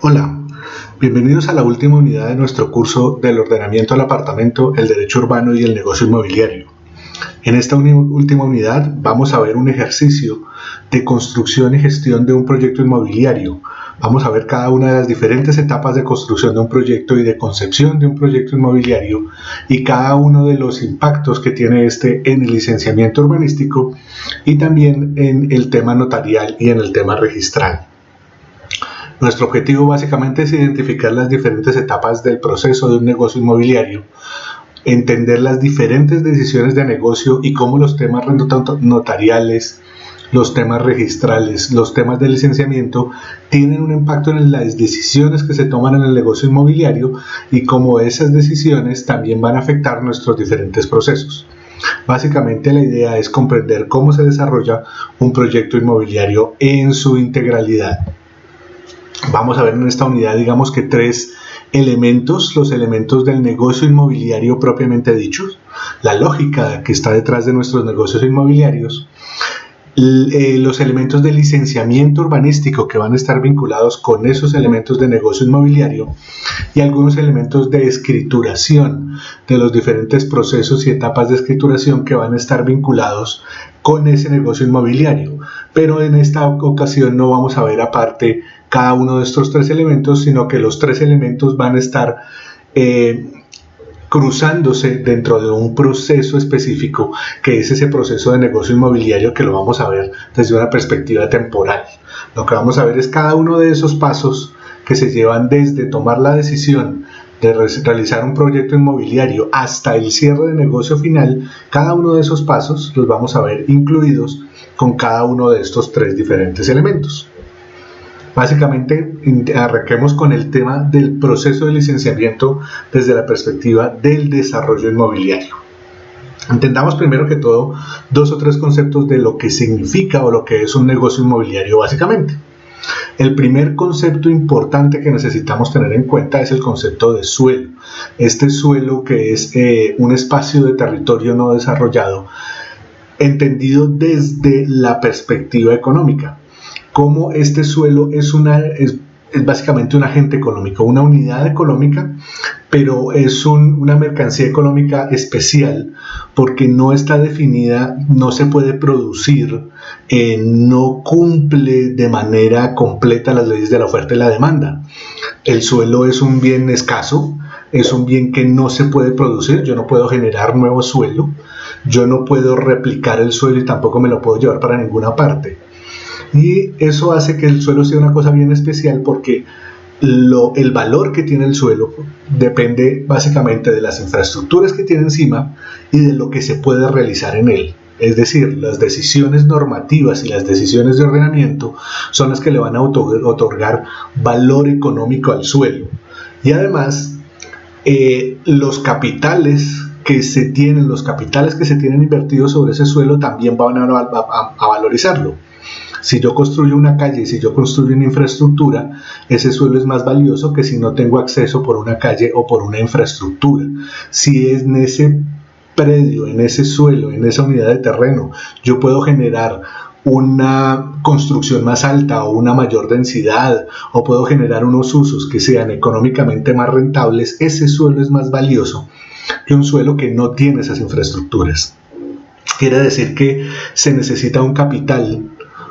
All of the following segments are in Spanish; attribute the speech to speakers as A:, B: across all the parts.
A: Hola, bienvenidos a la última unidad de nuestro curso del ordenamiento del apartamento, el derecho urbano y el negocio inmobiliario. En esta última unidad vamos a ver un ejercicio de construcción y gestión de un proyecto inmobiliario. Vamos a ver cada una de las diferentes etapas de construcción de un proyecto y de concepción de un proyecto inmobiliario y cada uno de los impactos que tiene este en el licenciamiento urbanístico y también en el tema notarial y en el tema registral. Nuestro objetivo básicamente es identificar las diferentes etapas del proceso de un negocio inmobiliario, entender las diferentes decisiones de negocio y cómo los temas notariales, los temas registrales, los temas de licenciamiento tienen un impacto en las decisiones que se toman en el negocio inmobiliario y cómo esas decisiones también van a afectar nuestros diferentes procesos. Básicamente la idea es comprender cómo se desarrolla un proyecto inmobiliario en su integralidad. Vamos a ver en esta unidad, digamos que tres elementos, los elementos del negocio inmobiliario propiamente dichos, la lógica que está detrás de nuestros negocios inmobiliarios, los elementos de licenciamiento urbanístico que van a estar vinculados con esos elementos de negocio inmobiliario y algunos elementos de escrituración de los diferentes procesos y etapas de escrituración que van a estar vinculados con ese negocio inmobiliario. Pero en esta ocasión no vamos a ver aparte cada uno de estos tres elementos, sino que los tres elementos van a estar cruzándose dentro de un proceso específico, que es ese proceso de negocio inmobiliario que lo vamos a ver desde una perspectiva temporal. Lo que vamos a ver es cada uno de esos pasos que se llevan desde tomar la decisión de realizar un proyecto inmobiliario hasta el cierre de negocio final. Cada uno de esos pasos los vamos a ver incluidos con cada uno de estos tres diferentes elementos. Básicamente, arranquemos con el tema del proceso de licenciamiento desde la perspectiva del desarrollo inmobiliario. Entendamos primero que todo dos o tres conceptos de lo que significa o lo que es un negocio inmobiliario básicamente. El primer concepto importante que necesitamos tener en cuenta es el concepto de suelo. Este suelo que es un espacio de territorio no desarrollado, entendido desde la perspectiva económica. Cómo este suelo es básicamente un agente económico, una unidad económica, pero es una mercancía económica especial porque no está definida, no se puede producir, no cumple de manera completa las leyes de la oferta y la demanda. El suelo es un bien escaso, es un bien que no se puede producir, yo no puedo generar nuevo suelo, yo no puedo replicar el suelo y tampoco me lo puedo llevar para ninguna parte. Y eso hace que el suelo sea una cosa bien especial porque el valor que tiene el suelo depende básicamente de las infraestructuras que tiene encima y de lo que se puede realizar en él. Es decir, las decisiones normativas y las decisiones de ordenamiento son las que le van a otorgar valor económico al suelo. Y además, los capitales que se tienen invertidos sobre ese suelo también van a valorizarlo. Si yo construyo una calle, si yo construyo una infraestructura, ese suelo es más valioso que si no tengo acceso por una calle o por una infraestructura. Si es en ese predio, en ese suelo, en esa unidad de terreno, yo puedo generar una construcción más alta o una mayor densidad, o puedo generar unos usos que sean económicamente más rentables, ese suelo es más valioso que un suelo que no tiene esas infraestructuras. Quiere decir que se necesita un capital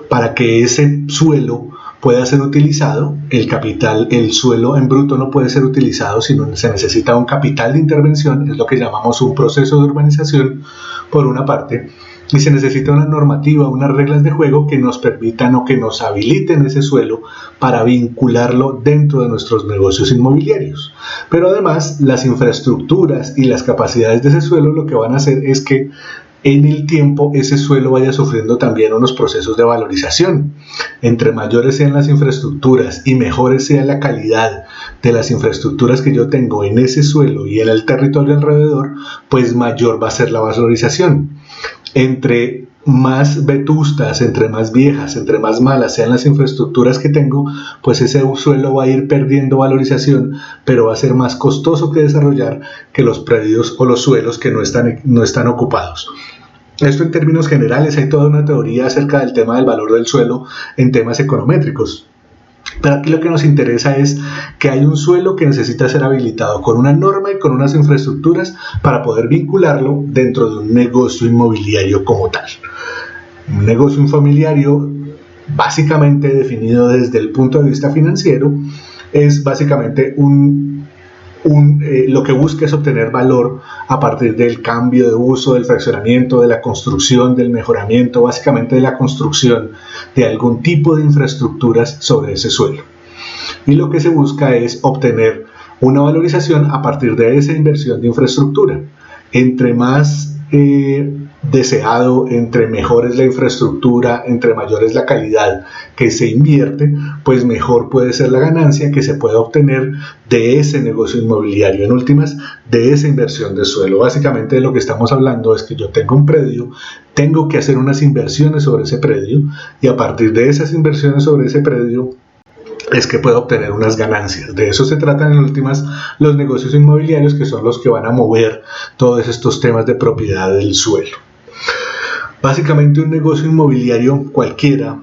A: para que ese suelo pueda ser utilizado. El suelo en bruto no puede ser utilizado, sino se necesita un capital de intervención, es lo que llamamos un proceso de urbanización, por una parte, y se necesita una normativa, unas reglas de juego que nos permitan o que nos habiliten ese suelo para vincularlo dentro de nuestros negocios inmobiliarios. Pero además, las infraestructuras y las capacidades de ese suelo lo que van a hacer es que en el tiempo ese suelo vaya sufriendo también unos procesos de valorización. Entre mayores sean las infraestructuras y mejores sea la calidad de las infraestructuras que yo tengo en ese suelo y en el territorio alrededor, pues mayor va a ser la valorización. Entre más vetustas, entre más viejas, entre más malas sean las infraestructuras que tengo, pues ese suelo va a ir perdiendo valorización, pero va a ser más costoso que desarrollar que los predios o los suelos que no están ocupados. Esto en términos generales, hay toda una teoría acerca del tema del valor del suelo en temas econométricos. Pero aquí lo que nos interesa es que hay un suelo que necesita ser habilitado con una norma y con unas infraestructuras para poder vincularlo dentro de un negocio inmobiliario como tal. Un negocio inmobiliario, básicamente definido desde el punto de vista financiero, es básicamente lo que busca es obtener valor a partir del cambio de uso, del fraccionamiento, de la construcción, del mejoramiento, básicamente de la construcción de algún tipo de infraestructuras sobre ese suelo. Y lo que se busca es obtener una valorización a partir de esa inversión de infraestructura. Entre más deseado, entre mejor es la infraestructura, entre mayor es la calidad que se invierte, pues mejor puede ser la ganancia que se pueda obtener de ese negocio inmobiliario, en últimas, de esa inversión de suelo. Básicamente de lo que estamos hablando es que yo tengo un predio, tengo que hacer unas inversiones sobre ese predio y a partir de esas inversiones sobre ese predio es que pueda obtener unas ganancias. De eso se tratan en últimas los negocios inmobiliarios, que son los que van a mover todos estos temas de propiedad del suelo. Básicamente un negocio inmobiliario cualquiera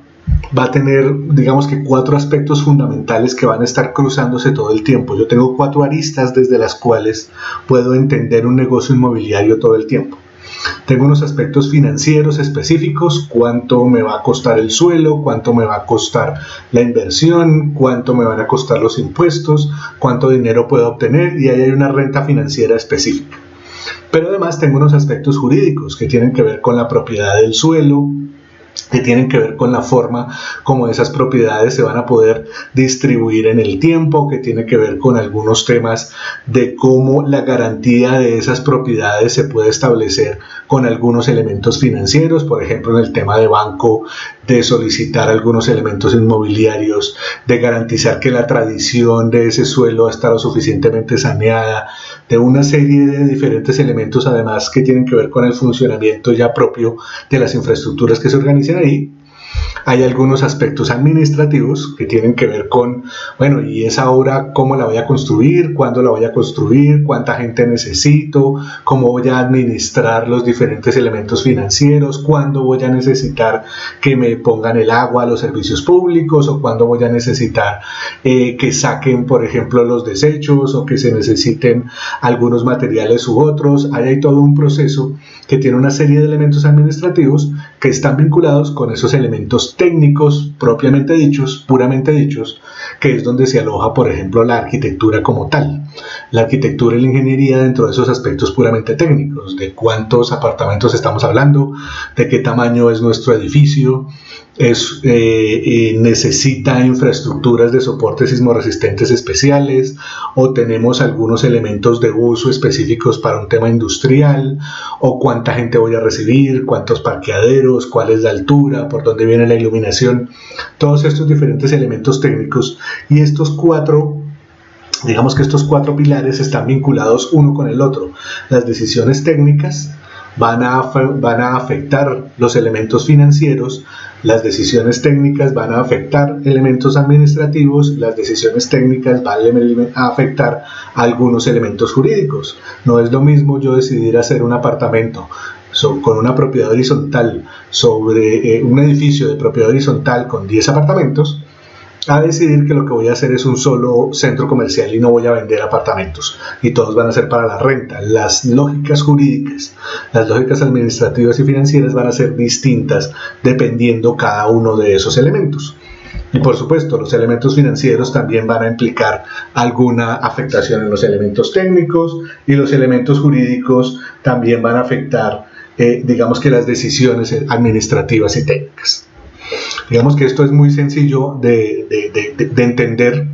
A: va a tener, digamos que 4 aspectos fundamentales que van a estar cruzándose todo el tiempo. Yo tengo 4 aristas desde las cuales puedo entender un negocio inmobiliario todo el tiempo. Tengo unos aspectos financieros específicos: cuánto me va a costar el suelo, cuánto me va a costar la inversión, cuánto me van a costar los impuestos, cuánto dinero puedo obtener, y ahí hay una renta financiera específica. Pero además tengo unos aspectos jurídicos que tienen que ver con la propiedad del suelo, que tienen que ver con la forma como esas propiedades se van a poder distribuir en el tiempo, que tiene que ver con algunos temas de cómo la garantía de esas propiedades se puede establecer con algunos elementos financieros, por ejemplo en el tema de banco, de solicitar algunos elementos inmobiliarios, de garantizar que la tradición de ese suelo está lo suficientemente saneada, de una serie de diferentes elementos además que tienen que ver con el funcionamiento ya propio de las infraestructuras que se organizan ahí. Hay algunos aspectos administrativos que tienen que ver con, bueno, y esa obra, ¿cómo la voy a construir? ¿Cuándo la voy a construir? ¿Cuánta gente necesito? ¿Cómo voy a administrar los diferentes elementos financieros? ¿Cuándo voy a necesitar que me pongan el agua, los servicios públicos? ¿O cuándo voy a necesitar que saquen, por ejemplo, los desechos, o que se necesiten algunos materiales u otros? Ahí hay todo un proceso que tiene una serie de elementos administrativos que están vinculados con esos elementos técnicos propiamente dichos, puramente dichos, que es donde se aloja, por ejemplo, la arquitectura como tal. La arquitectura y la ingeniería dentro de esos aspectos puramente técnicos, de cuántos apartamentos estamos hablando, de qué tamaño es nuestro edificio, necesita infraestructuras de soporte sismoresistentes especiales, o tenemos algunos elementos de uso específicos para un tema industrial, o cuánta gente voy a recibir, cuántos parqueaderos, cuál es la altura, por dónde viene la iluminación, todos estos diferentes elementos técnicos. Y estos 4, digamos que estos 4 pilares están vinculados uno con el otro. Las decisiones técnicas van a afectar los elementos financieros, las decisiones técnicas van a afectar elementos administrativos, las decisiones técnicas van a afectar algunos elementos jurídicos. No es lo mismo yo decidir hacer un apartamento con una propiedad horizontal sobre un edificio de propiedad horizontal con 10 apartamentos, a decidir que lo que voy a hacer es un solo centro comercial y no voy a vender apartamentos y todos van a ser para la renta. Las lógicas jurídicas, las lógicas administrativas y financieras van a ser distintas dependiendo cada uno de esos elementos. Y por supuesto, los elementos financieros también van a implicar alguna afectación en los elementos técnicos, y los elementos jurídicos también van a afectar, digamos que las decisiones administrativas y técnicas. Digamos que esto es muy sencillo de entender.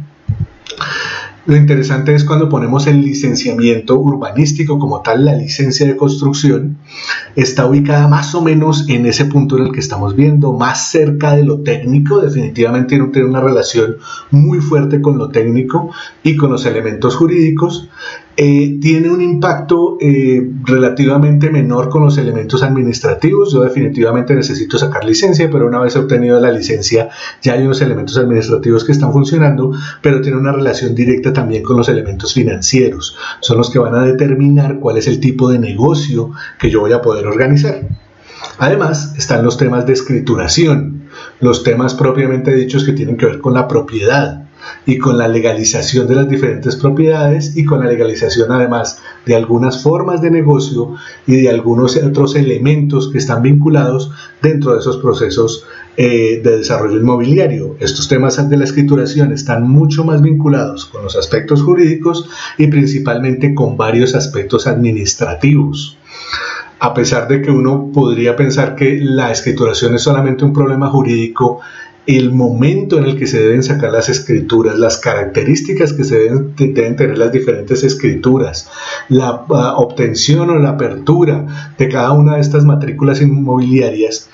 A: Lo interesante es cuando ponemos el licenciamiento urbanístico como tal, la licencia de construcción, está ubicada más o menos en ese punto en el que estamos viendo, más cerca de lo técnico. Definitivamente tiene una relación muy fuerte con lo técnico y con los elementos jurídicos. Tiene un impacto relativamente menor con los elementos administrativos. Yo definitivamente necesito sacar licencia, pero una vez obtenido la licencia ya hay unos elementos administrativos que están funcionando, pero tiene una relación directa también con los elementos financieros. Son los que van a determinar cuál es el tipo de negocio que yo voy a poder organizar. Además, están los temas de escrituración. los temas propiamente dichos que tienen que ver con la propiedad y con la legalización de las diferentes propiedades y con la legalización además de algunas formas de negocio y de algunos otros elementos que están vinculados dentro de esos procesos de desarrollo inmobiliario. Estos temas de la escrituración están mucho más vinculados con los aspectos jurídicos y principalmente con varios aspectos administrativos. A pesar de que uno podría pensar que la escrituración es solamente un problema jurídico, el momento en el que se deben sacar las escrituras, las características que se deben tener las diferentes escrituras, la obtención o la apertura de cada una de estas matrículas inmobiliarias,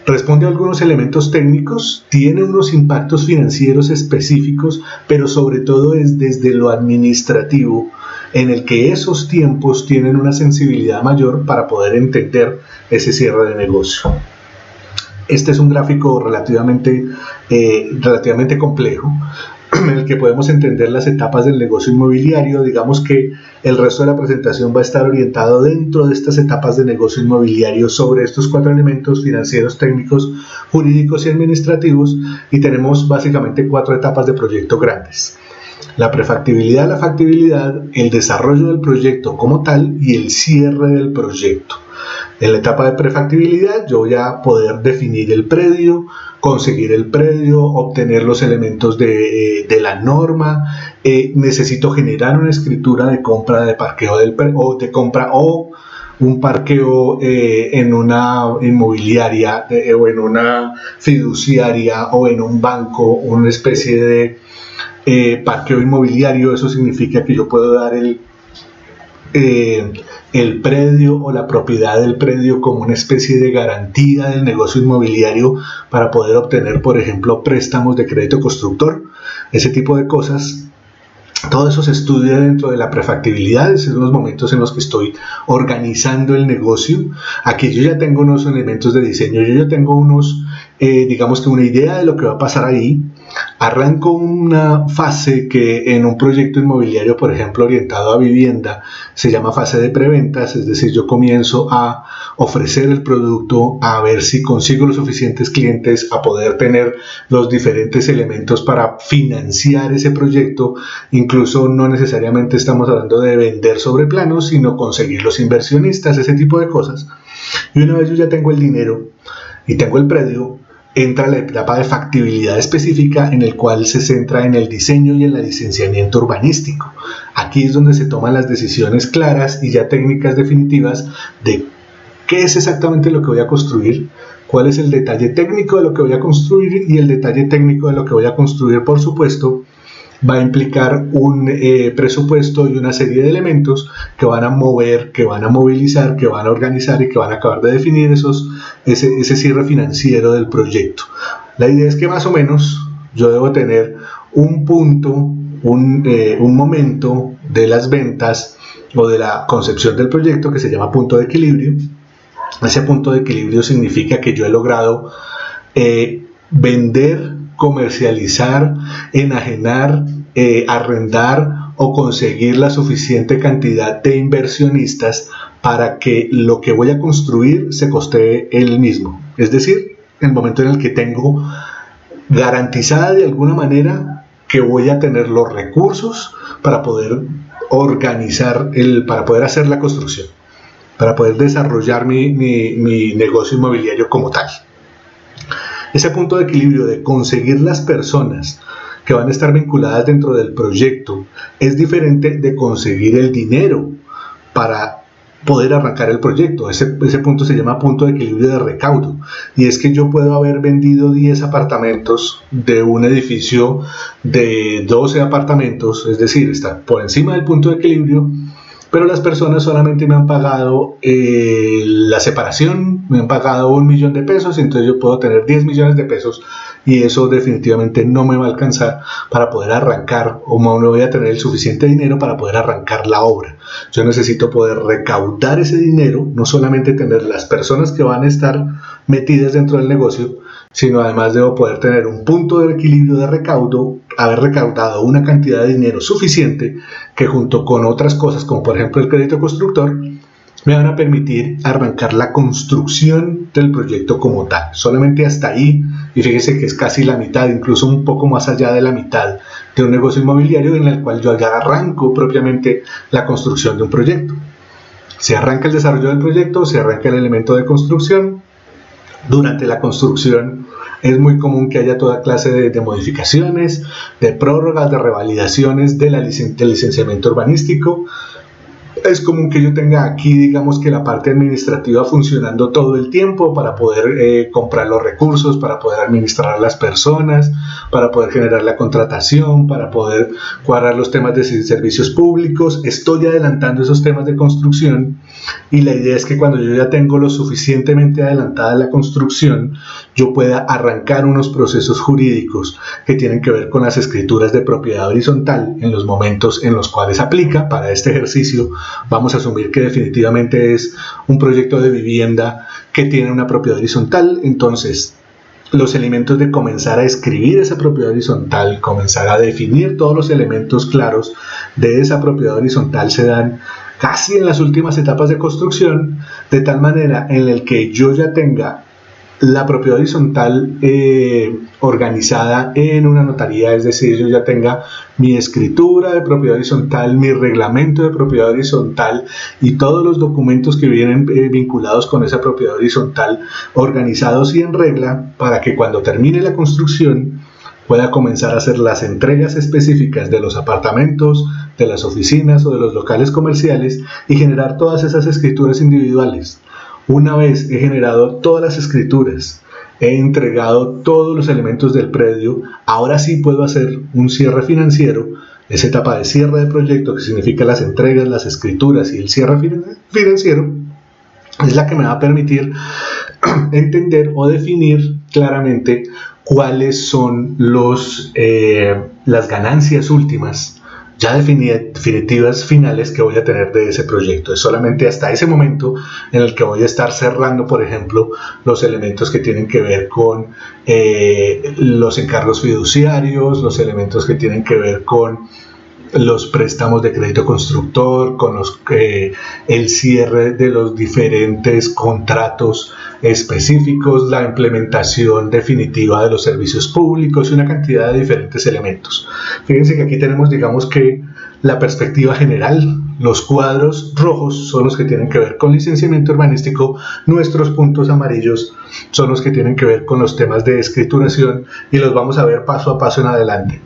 A: responde a algunos elementos técnicos, tiene unos impactos financieros específicos, pero sobre todo es desde lo administrativo, en el que esos tiempos tienen una sensibilidad mayor para poder entender ese cierre de negocio. Este es un gráfico relativamente complejo, en el que podemos entender las etapas del negocio inmobiliario. Digamos que el resto de la presentación va a estar orientado dentro de estas etapas de negocio inmobiliario sobre estos 4 elementos financieros, técnicos, jurídicos y administrativos, y tenemos básicamente 4 etapas de proyecto grandes: la prefactibilidad, la factibilidad, el desarrollo del proyecto como tal y el cierre del proyecto. En la etapa de prefactibilidad yo voy a poder definir el predio, conseguir el predio, obtener los elementos de la norma, necesito generar una escritura de compra de parqueo o un parqueo en una inmobiliaria o en una fiduciaria o en un banco, una especie de parqueo inmobiliario. Eso significa que yo puedo dar el predio o la propiedad del predio como una especie de garantía del negocio inmobiliario para poder obtener, por ejemplo, préstamos de crédito constructor, ese tipo de cosas. Todo eso se estudia dentro de la prefactibilidad. Esos son los momentos en los que estoy organizando el negocio. Aquí yo ya tengo unos elementos de diseño, yo ya tengo digamos que una idea de lo que va a pasar ahí. Arranco una fase que en un proyecto inmobiliario, por ejemplo, orientado a vivienda, se llama fase de preventas, es decir, yo comienzo a ofrecer el producto, a ver si consigo los suficientes clientes, a poder tener los diferentes elementos para financiar ese proyecto. Incluso no necesariamente estamos hablando de vender sobre planos, sino conseguir los inversionistas, ese tipo de cosas. Y una vez yo ya tengo el dinero y tengo el predio, entra la etapa de factibilidad específica, en el cual se centra en el diseño y en el licenciamiento urbanístico. Aquí es donde se toman las decisiones claras y ya técnicas definitivas de qué es exactamente lo que voy a construir, cuál es el detalle técnico de lo que voy a construir, y el detalle técnico de lo que voy a construir, por supuesto, va a implicar un presupuesto y una serie de elementos que van a mover, que van a movilizar, que van a organizar y que van a acabar de definir ese cierre financiero del proyecto. La idea es que más o menos yo debo tener un punto, un momento de las ventas o de la concepción del proyecto que se llama punto de equilibrio. Ese punto de equilibrio significa que yo he logrado vender, comercializar, enajenar, arrendar o conseguir la suficiente cantidad de inversionistas para que lo que voy a construir se costee el mismo. Es decir, el momento en el que tengo garantizada de alguna manera que voy a tener los recursos para poder organizar, para poder hacer la construcción, para poder desarrollar mi negocio inmobiliario como tal. Ese punto de equilibrio de conseguir las personas que van a estar vinculadas dentro del proyecto es diferente de conseguir el dinero para poder arrancar el proyecto. Ese punto se llama punto de equilibrio de recaudo, y es que yo puedo haber vendido 10 apartamentos de un edificio de 12 apartamentos, es decir, está por encima del punto de equilibrio, pero las personas solamente me han pagado la separación, me han pagado 1 millón de pesos, entonces yo puedo tener 10 millones de pesos, y eso definitivamente no me va a alcanzar para poder arrancar, o no voy a tener el suficiente dinero para poder arrancar la obra. Yo necesito poder recaudar ese dinero, no solamente tener las personas que van a estar metidas dentro del negocio, sino además debo poder tener un punto de equilibrio de recaudo, haber recaudado una cantidad de dinero suficiente que, junto con otras cosas como por ejemplo el crédito constructor, me van a permitir arrancar la construcción del proyecto como tal. Solamente hasta ahí, y fíjese que es casi la mitad, incluso un poco más allá de la mitad de un negocio inmobiliario en el cual yo ya arranco propiamente la construcción de un proyecto. Se arranca el desarrollo del proyecto, se arranca el elemento de construcción. Durante la construcción es muy común que haya toda clase de modificaciones, de prórrogas, de revalidaciones del licenciamiento urbanístico. Es común que yo tenga aquí, digamos que la parte administrativa funcionando todo el tiempo para poder comprar los recursos, para poder administrar a las personas, para poder generar la contratación, para poder cuadrar los temas de servicios públicos. Estoy adelantando esos temas de construcción y la idea es que cuando yo ya tengo lo suficientemente adelantada la construcción, yo pueda arrancar unos procesos jurídicos que tienen que ver con las escrituras de propiedad horizontal en los momentos en los cuales aplica. Para este ejercicio vamos a asumir que definitivamente es un proyecto de vivienda que tiene una propiedad horizontal. Entonces, los elementos de comenzar a escribir esa propiedad horizontal, comenzar a definir todos los elementos claros de esa propiedad horizontal se dan casi en las últimas etapas de construcción, de tal manera en el que yo ya tenga la propiedad horizontal organizada en una notaría, es decir, yo ya tenga mi escritura de propiedad horizontal, mi reglamento de propiedad horizontal y todos los documentos que vienen vinculados con esa propiedad horizontal organizados y en regla, para que cuando termine la construcción pueda comenzar a hacer las entregas específicas de los apartamentos, de las oficinas o de los locales comerciales y generar todas esas escrituras individuales. Una vez he generado todas las escrituras, he entregado todos los elementos del predio, ahora sí puedo hacer un cierre financiero. Esa etapa de cierre de proyecto, que significa las entregas, las escrituras y el cierre financiero, es la que me va a permitir entender o definir claramente cuáles son las ganancias últimas ya definitivas, finales, que voy a tener de ese proyecto. Es solamente hasta ese momento en el que voy a estar cerrando, por ejemplo, los elementos que tienen que ver con los encargos fiduciarios, los elementos que tienen que ver con los préstamos de crédito constructor, con el cierre de los diferentes contratos específicos, la implementación definitiva de los servicios públicos y una cantidad de diferentes elementos. Fíjense que aquí tenemos, digamos que la perspectiva general. Los cuadros rojos son los que tienen que ver con licenciamiento urbanístico, nuestros puntos amarillos son los que tienen que ver con los temas de escrituración y los vamos a ver paso a paso en adelante.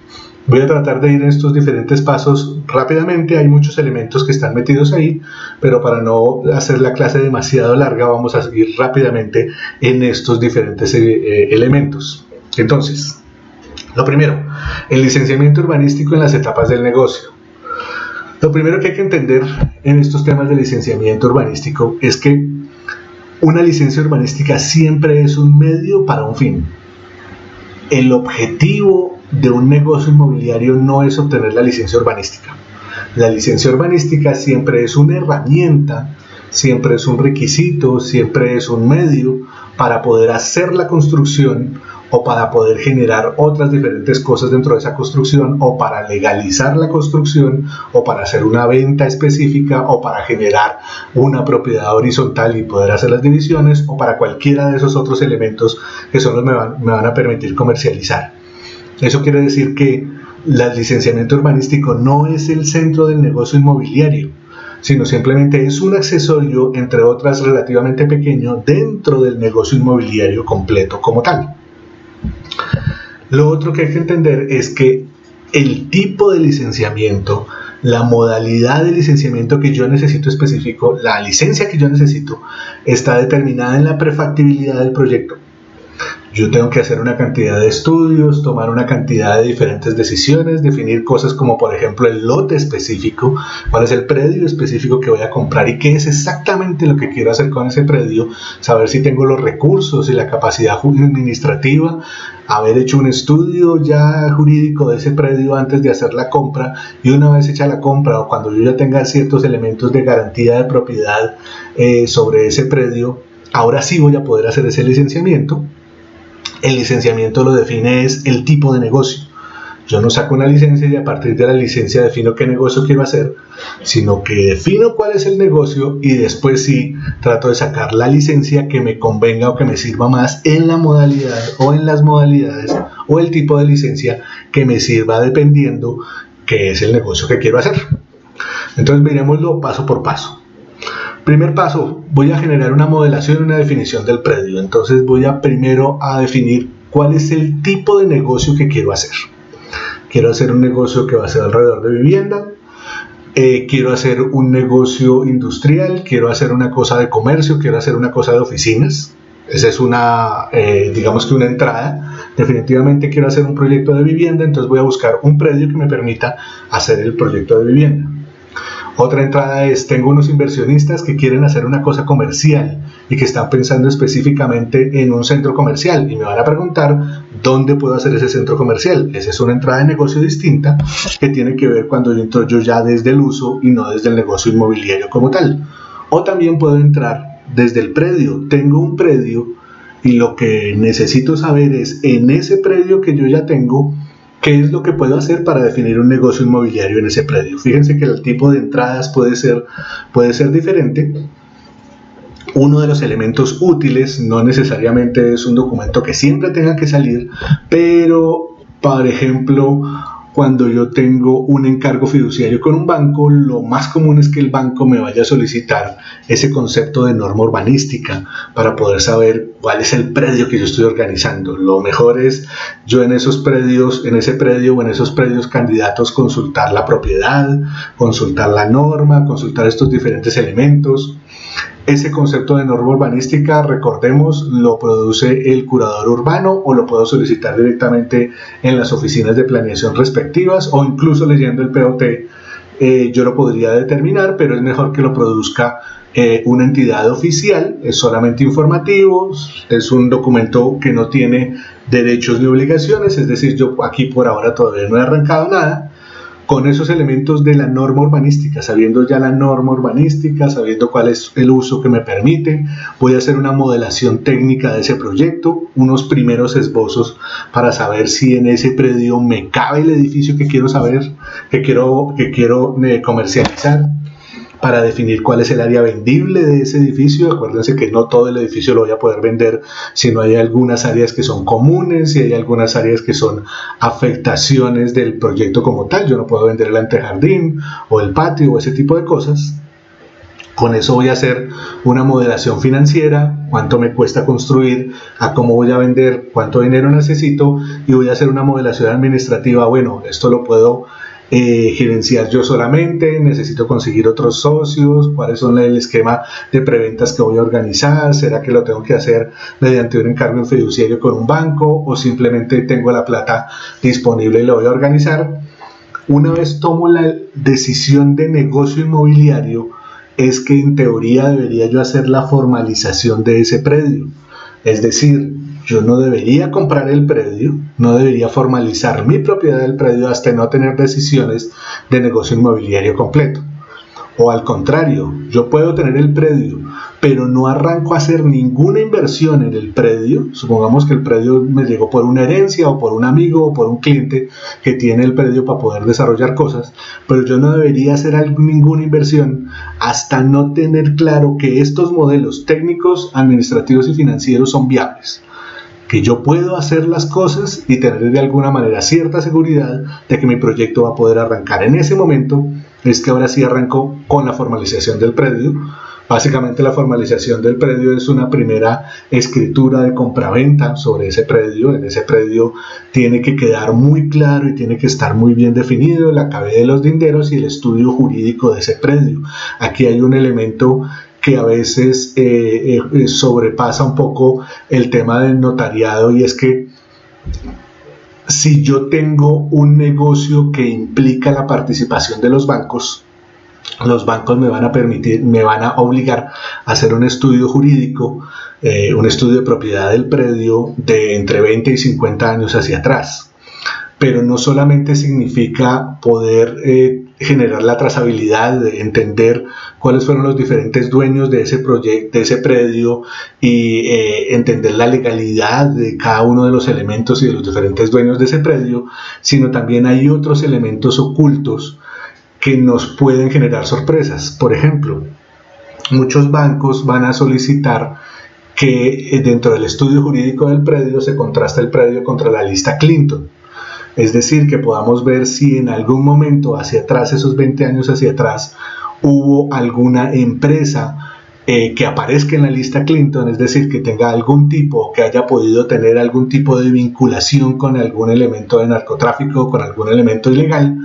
A: Voy a tratar de ir en estos diferentes pasos rápidamente, hay muchos elementos que están metidos ahí, pero para no hacer la clase demasiado larga vamos a seguir rápidamente en estos diferentes elementos. Entonces, lo primero, el licenciamiento urbanístico en las etapas del negocio. Lo primero que hay que entender en estos temas de licenciamiento urbanístico es que una licencia urbanística siempre es un medio para un fin. El objetivo de un negocio inmobiliario no es obtener la licencia urbanística. La licencia urbanística siempre es una herramienta, siempre es un requisito, siempre es un medio para poder hacer la construcción o para poder generar otras diferentes cosas dentro de esa construcción, o para legalizar la construcción, o para hacer una venta específica, o para generar una propiedad horizontal y poder hacer las divisiones, o para cualquiera de esos otros elementos que son los que me van a permitir comercializar. Eso quiere decir que el licenciamiento urbanístico no es el centro del negocio inmobiliario, sino simplemente es un accesorio, entre otras relativamente pequeño, dentro del negocio inmobiliario completo como tal. Lo otro que hay que entender es que el tipo de licenciamiento, la modalidad de licenciamiento que yo necesito específico, la licencia que yo necesito, está determinada en la prefactibilidad del proyecto. Yo tengo que hacer una cantidad de estudios, tomar una cantidad de diferentes decisiones, definir cosas como, por ejemplo, el lote específico, cuál es el predio específico que voy a comprar y qué es exactamente lo que quiero hacer con ese predio, saber si tengo los recursos y la capacidad administrativa, haber hecho un estudio ya jurídico de ese predio antes de hacer la compra, y una vez hecha la compra o cuando yo ya tenga ciertos elementos de garantía de propiedad sobre ese predio, ahora sí voy a poder hacer ese licenciamiento. El licenciamiento lo define es el tipo de negocio. Yo no saco una licencia y a partir de la licencia defino qué negocio quiero hacer, sino que defino cuál es el negocio y después sí trato de sacar la licencia que me convenga o que me sirva más en la modalidad o en las modalidades o el tipo de licencia que me sirva dependiendo qué es el negocio que quiero hacer. Entonces miremoslo paso por paso. Primer paso, voy a generar una modelación y una definición del predio. Entonces voy a primero a definir cuál es el tipo de negocio que quiero hacer. Quiero hacer un negocio que va a ser alrededor de vivienda, quiero hacer un negocio industrial, quiero hacer una cosa de comercio, quiero hacer una cosa de oficinas. Esa es digamos que una entrada. Definitivamente quiero hacer un proyecto de vivienda, entonces voy a buscar un predio que me permita hacer el proyecto de vivienda. Otra entrada es, tengo unos inversionistas que quieren hacer una cosa comercial y que están pensando específicamente en un centro comercial y me van a preguntar dónde puedo hacer ese centro comercial. Esa es una entrada de negocio distinta que tiene que ver cuando yo entro yo ya desde el uso y no desde el negocio inmobiliario como tal. O también puedo entrar desde el predio. Tengo un predio y lo que necesito saber es en ese predio que yo ya tengo, ¿qué es lo que puedo hacer para definir un negocio inmobiliario en ese predio? Fíjense que el tipo de entradas puede ser diferente. Uno de los elementos útiles no necesariamente es un documento que siempre tenga que salir, pero, por ejemplo, cuando yo tengo un encargo fiduciario con un banco, lo más común es que el banco me vaya a solicitar ese concepto de norma urbanística para poder saber cuál es el predio que yo estoy organizando. Lo mejor es yo en ese predio o en esos predios candidatos consultar la propiedad, consultar la norma, consultar estos diferentes elementos. Ese concepto de norma urbanística, recordemos, lo produce el curador urbano o lo puedo solicitar directamente en las oficinas de planeación respectivas o incluso leyendo el POT yo lo podría determinar, pero es mejor que lo produzca una entidad oficial. Es solamente informativo, es un documento que no tiene derechos ni obligaciones, es decir, yo aquí por ahora todavía no he arrancado nada. Con esos elementos de la norma urbanística, sabiendo ya la norma urbanística, sabiendo cuál es el uso que me permite, voy a hacer una modelación técnica de ese proyecto, unos primeros esbozos para saber si en ese predio me cabe el edificio que quiero comercializar, para definir cuál es el área vendible de ese edificio. Acuérdense que no todo el edificio lo voy a poder vender, sino hay algunas áreas que son comunes y hay algunas áreas que son afectaciones del proyecto como tal. Yo no puedo vender el antejardín o el patio o ese tipo de cosas. Con eso voy a hacer una modelación financiera, cuánto me cuesta construir, a cómo voy a vender, cuánto dinero necesito, y voy a hacer una modelación administrativa. Bueno, esto lo puedo gerenciar yo solamente, necesito conseguir otros socios, cuáles son el esquema de preventas que voy a organizar, será que lo tengo que hacer mediante un encargo fiduciario con un banco o simplemente tengo la plata disponible y lo voy a organizar. Una vez tomo la decisión de negocio inmobiliario, es que en teoría debería yo hacer la formalización de ese predio, es decir, yo no debería comprar el predio, no debería formalizar mi propiedad del predio hasta no tener decisiones de negocio inmobiliario completo. O al contrario, yo puedo tener el predio, pero no arranco a hacer ninguna inversión en el predio. Supongamos que el predio me llegó por una herencia o por un amigo o por un cliente que tiene el predio para poder desarrollar cosas, pero yo no debería hacer ninguna inversión hasta no tener claro que estos modelos técnicos, administrativos y financieros son viables, que yo puedo hacer las cosas y tener de alguna manera cierta seguridad de que mi proyecto va a poder arrancar. En ese momento es que ahora sí arranco con la formalización del predio. Básicamente la formalización del predio es una primera escritura de compraventa sobre ese predio. En ese predio tiene que quedar muy claro y tiene que estar muy bien definido la cabe de los linderos y el estudio jurídico de ese predio. Aquí hay un elemento que a veces sobrepasa un poco el tema del notariado, y es que si yo tengo un negocio que implica la participación de los bancos me van a obligar a hacer un estudio jurídico, un estudio de propiedad del predio de entre 20 y 50 años hacia atrás. Pero no solamente significa poder generar la trazabilidad, de entender cuáles fueron los diferentes dueños de ese proyecto, de ese predio, y entender la legalidad de cada uno de los elementos y de los diferentes dueños de ese predio, sino también hay otros elementos ocultos que nos pueden generar sorpresas. Por ejemplo, muchos bancos van a solicitar que dentro del estudio jurídico del predio se contraste el predio contra la lista Clinton. Es decir, que podamos ver si en algún momento hacia atrás, esos 20 años hacia atrás, hubo alguna empresa que aparezca en la lista Clinton, es decir, que tenga algún tipo, que haya podido tener algún tipo de vinculación con algún elemento de narcotráfico, con algún elemento ilegal,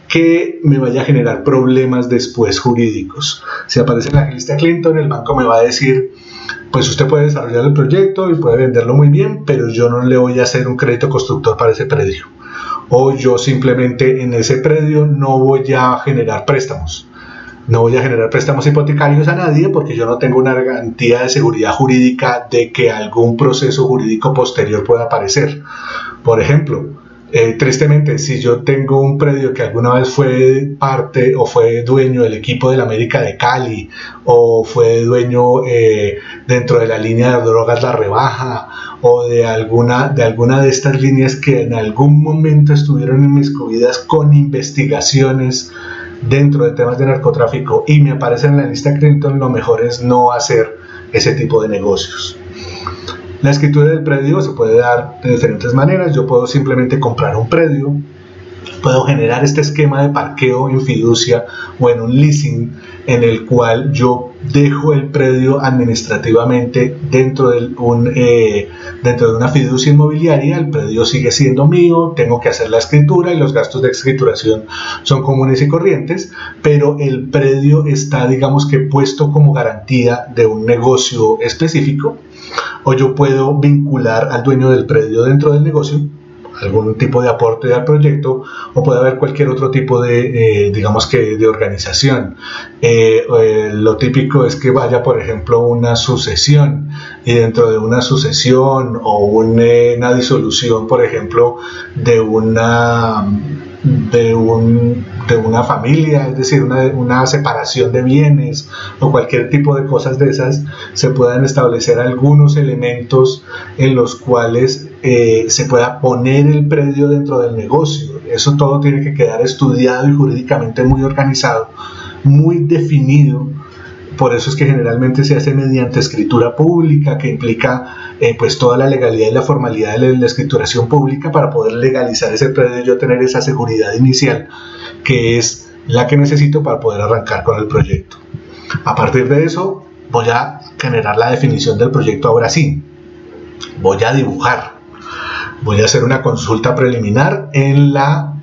A: que me vaya a generar problemas después jurídicos. Si aparece en la lista Clinton, el banco me va a decir: pues usted puede desarrollar el proyecto y puede venderlo muy bien, pero yo no le voy a hacer un crédito constructor para ese predio. O yo simplemente en ese predio no voy a generar préstamos. No voy a generar préstamos hipotecarios a nadie porque yo no tengo una garantía de seguridad jurídica de que algún proceso jurídico posterior pueda aparecer. Por ejemplo, tristemente, si yo tengo un predio que alguna vez fue parte o fue dueño del equipo del América de Cali, o fue dueño dentro de la línea de drogas La Rebaja, o de alguna de estas líneas que en algún momento estuvieron inmiscuidas con investigaciones dentro de temas de narcotráfico y me aparecen en la lista Clinton, lo mejor es no hacer ese tipo de negocios. La escritura del predio se puede dar de diferentes maneras. Yo puedo simplemente comprar un predio, puedo generar este esquema de parqueo en fiducia o en un leasing en el cual yo dejo el predio administrativamente dentro de una fiducia inmobiliaria. El predio sigue siendo mío, tengo que hacer la escritura y los gastos de escrituración son comunes y corrientes, pero el predio está, digamos que, puesto como garantía de un negocio específico. O yo puedo vincular al dueño del predio dentro del negocio, algún tipo de aporte al proyecto, o puede haber cualquier otro tipo de, digamos que, de organización. Lo típico es que vaya, por ejemplo, una sucesión, y dentro de una sucesión o una disolución, por ejemplo, de una familia, es decir, una separación de bienes o cualquier tipo de cosas de esas, se puedan establecer algunos elementos en los cuales se pueda poner el predio dentro del negocio. Eso todo tiene que quedar estudiado y jurídicamente muy organizado, muy definido. Por eso es que generalmente se hace mediante escritura pública, que implica pues toda la legalidad y la formalidad de la escrituración pública para poder legalizar ese predio y yo tener esa seguridad inicial, que es la que necesito para poder arrancar con el proyecto. A partir de eso voy a generar la definición del proyecto. Ahora sí, voy a dibujar. Voy a hacer una consulta preliminar en la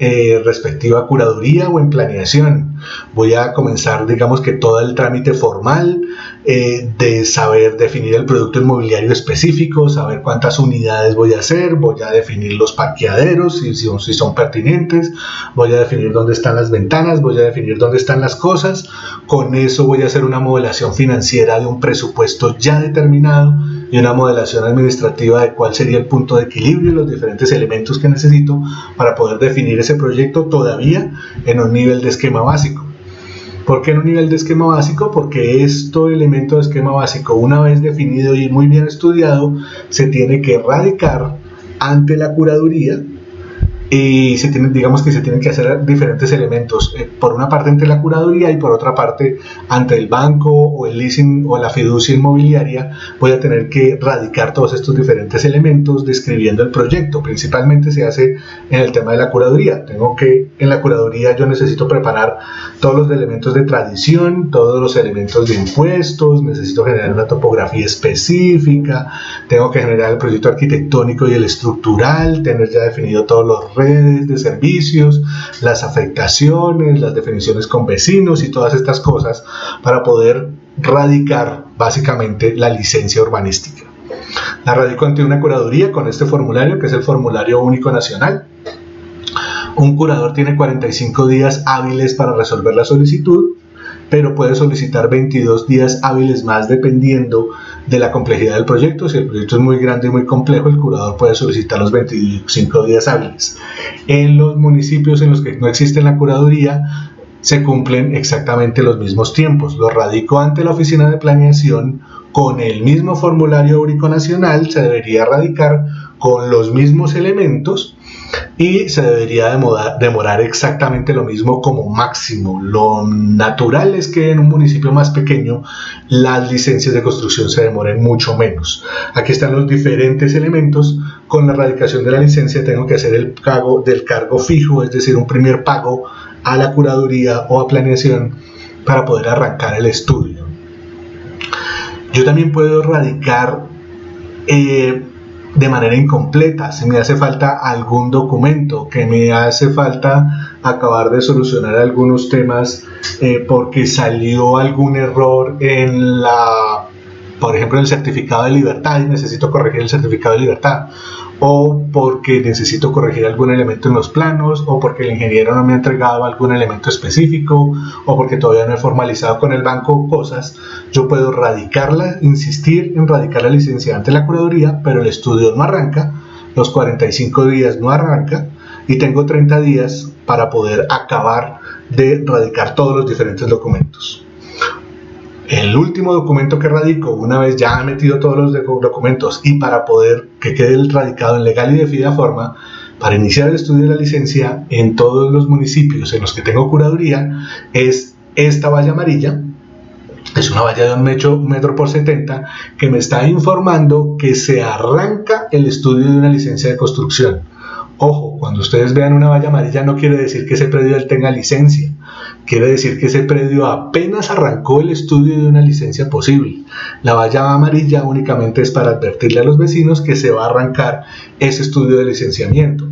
A: respectiva curaduría o en planeación. Voy a comenzar, digamos que, todo el trámite formal de saber definir el producto inmobiliario específico, saber cuántas unidades voy a hacer, voy a definir los parqueaderos, si son pertinentes, voy a definir dónde están las ventanas, voy a definir dónde están las cosas. Con eso voy a hacer una modelación financiera de un presupuesto ya determinado y una modelación administrativa de cuál sería el punto de equilibrio y los diferentes elementos que necesito para poder definir ese proyecto todavía en un nivel de esquema básico. ¿Por qué en un nivel de esquema básico? Porque elemento de esquema básico, una vez definido y muy bien estudiado, se tiene que radicar ante la curaduría y digamos que se tienen que hacer diferentes elementos, por una parte ante la curaduría y por otra parte ante el banco o el leasing o la fiducia inmobiliaria. Voy a tener que radicar todos estos diferentes elementos describiendo el proyecto. Principalmente se hace en el tema de la curaduría. En la curaduría yo necesito preparar todos los elementos de tradición, todos los elementos de impuestos, necesito generar una topografía específica, tengo que generar el proyecto arquitectónico y el estructural, tener ya definido todos los redes de servicios, las afectaciones, las definiciones con vecinos y todas estas cosas para poder radicar básicamente la licencia urbanística. La radico ante una curaduría con este formulario, que es el formulario único nacional. Un curador tiene 45 días hábiles para resolver la solicitud, pero puede solicitar 22 días hábiles más dependiendo de la complejidad del proyecto. Si el proyecto es muy grande y muy complejo, el curador puede solicitar los 25 días hábiles. En los municipios en los que no existe la curaduría, se cumplen exactamente los mismos tiempos. Lo radico ante la oficina de planeación con el mismo formulario único nacional, se debería radicar con los mismos elementos y se debería demorar exactamente lo mismo como máximo. Lo natural es que en un municipio más pequeño las licencias de construcción se demoren mucho menos. Aquí están los diferentes elementos. Con la radicación de la licencia tengo que hacer el pago del cargo fijo, es decir, un primer pago a la curaduría o a planeación para poder arrancar el estudio. Yo también puedo radicar de manera incompleta, si me hace falta algún documento, que me hace falta acabar de solucionar algunos temas porque salió algún error en por ejemplo, en el certificado de libertad y necesito corregir el certificado de libertad, o porque necesito corregir algún elemento en los planos, o porque el ingeniero no me ha entregado algún elemento específico, o porque todavía no he formalizado con el banco cosas. Yo puedo insistir en radicar la licencia ante la curaduría, pero el estudio no arranca, los 45 días no arranca, y tengo 30 días para poder acabar de radicar todos los diferentes documentos. El último documento que radico, una vez ya he metido todos los documentos y para poder que quede radicado en legal y de fidea forma, para iniciar el estudio de la licencia en todos los municipios en los que tengo curaduría, es esta valla amarilla. Es una valla de 1 metro por 70 que me está informando que se arranca el estudio de una licencia de construcción. Ojo, cuando ustedes vean una valla amarilla no quiere decir que ese predio tenga licencia. Quiere decir que ese predio apenas arrancó el estudio de una licencia posible. La valla amarilla únicamente es para advertirle a los vecinos que se va a arrancar ese estudio de licenciamiento.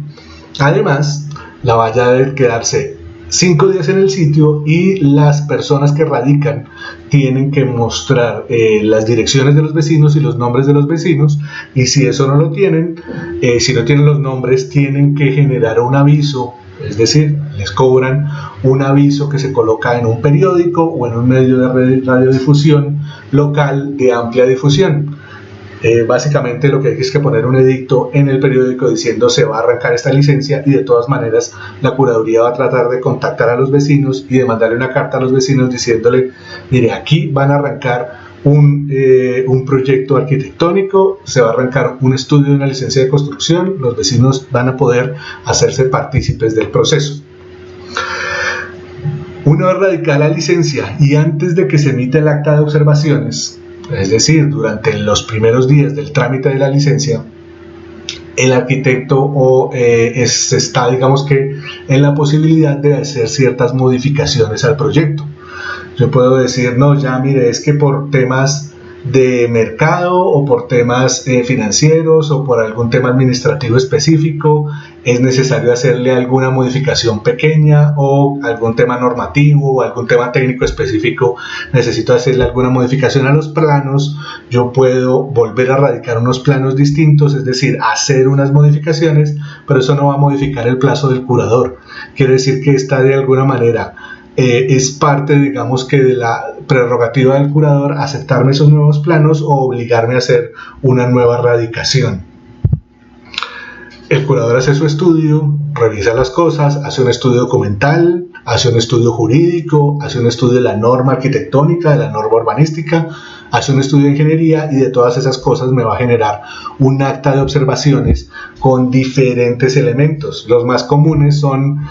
A: Además, la valla debe quedarse 5 días en el sitio y las personas que radican tienen que mostrar las direcciones de los vecinos y los nombres de los vecinos, y si eso no lo tienen, si no tienen los nombres, tienen que generar un aviso. Es decir, les cobran un aviso que se coloca en un periódico o en un medio de radiodifusión local de amplia difusión. Básicamente lo que hay es que poner un edicto en el periódico diciendo se va a arrancar esta licencia, y de todas maneras la curaduría va a tratar de contactar a los vecinos y de mandarle una carta a los vecinos diciéndole: mire, aquí van a arrancar un proyecto arquitectónico, se va a arrancar un estudio de una licencia de construcción, los vecinos van a poder hacerse partícipes del proceso. Una vez radicada la licencia y antes de que se emita el acta de observaciones, es decir, durante los primeros días del trámite de la licencia, el arquitecto está, digamos que, en la posibilidad de hacer ciertas modificaciones al proyecto. Yo puedo decir, no, ya mire, es que por temas de mercado o por temas financieros o por algún tema administrativo específico es necesario hacerle alguna modificación pequeña, o algún tema normativo o algún tema técnico específico, necesito hacerle alguna modificación a los planos. Yo puedo volver a radicar unos planos distintos, es decir, hacer unas modificaciones, pero eso no va a modificar el plazo del curador. Quiere decir que está de alguna manera es parte, digamos, que de la prerrogativa del curador aceptarme esos nuevos planos o obligarme a hacer una nueva radicación. El curador hace su estudio, revisa las cosas, hace un estudio documental, hace un estudio jurídico, hace un estudio de la norma arquitectónica, de la norma urbanística, hace un estudio de ingeniería, y de todas esas cosas me va a generar un acta de observaciones con diferentes elementos. Los más comunes son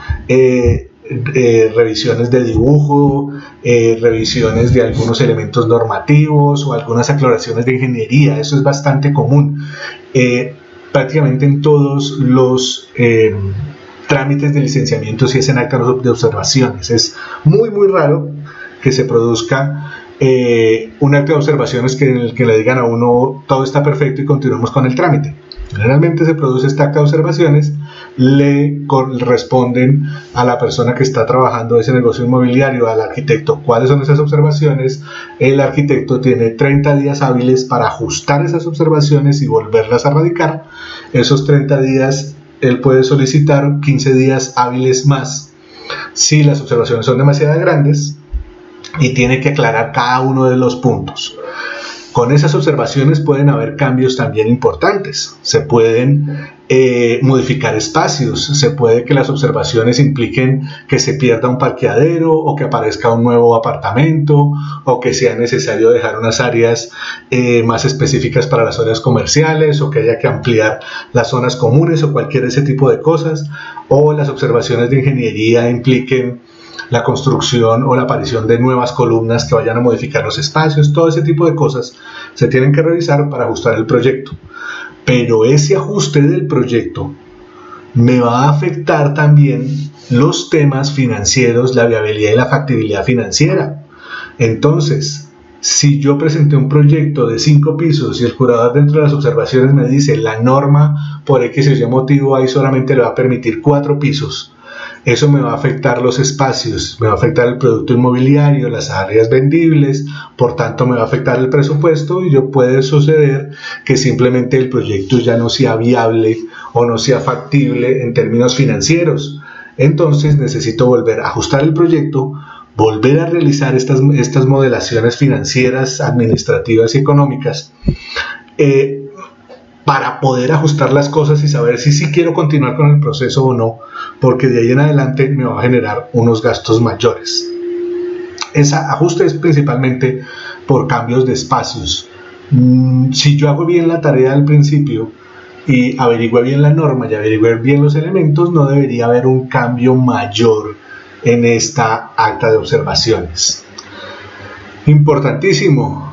A: revisiones de dibujo, revisiones de algunos elementos normativos o algunas aclaraciones de ingeniería. Eso es bastante común prácticamente en todos los trámites de licenciamiento. Si hacen actas de observaciones, es muy raro que se produzca un acta de observaciones en el que le digan a uno todo está perfecto y continuamos con el trámite. Generalmente se produce esta acta de observaciones, le corresponden a la persona que está trabajando ese negocio inmobiliario, al arquitecto, cuáles son esas observaciones. El arquitecto tiene 30 días hábiles para ajustar esas observaciones y volverlas a radicar. Esos 30 días él puede solicitar 15 días hábiles más si las observaciones son demasiado grandes y tiene que aclarar cada uno de los puntos. Con esas observaciones pueden haber cambios también importantes. Se pueden modificar espacios, se puede que las observaciones impliquen que se pierda un parqueadero o que aparezca un nuevo apartamento o que sea necesario dejar unas áreas más específicas para las zonas comerciales o que haya que ampliar las zonas comunes o cualquier ese tipo de cosas, o las observaciones de ingeniería impliquen la construcción o la aparición de nuevas columnas que vayan a modificar los espacios. Todo ese tipo de cosas se tienen que revisar para ajustar el proyecto. Pero ese ajuste del proyecto me va a afectar también los temas financieros, la viabilidad y la factibilidad financiera. Entonces, si yo presenté un proyecto de 5 pisos y el curador dentro de las observaciones me dice la norma por X o Y motivo ahí solamente le va a permitir 4 pisos, eso me va a afectar los espacios, me va a afectar el producto inmobiliario, las áreas vendibles, por tanto me va a afectar el presupuesto y puede suceder que simplemente el proyecto ya no sea viable o no sea factible en términos financieros. Entonces necesito volver a ajustar el proyecto, volver a realizar estas modelaciones financieras, administrativas y económicas para poder ajustar las cosas y saber si sí quiero continuar con el proceso o no, porque de ahí en adelante me va a generar unos gastos mayores. Ese ajuste es principalmente por cambios de espacios. Si yo hago bien la tarea al principio y averigüe bien la norma y averigüe bien los elementos, no debería haber un cambio mayor en esta acta de observaciones. Importantísimo.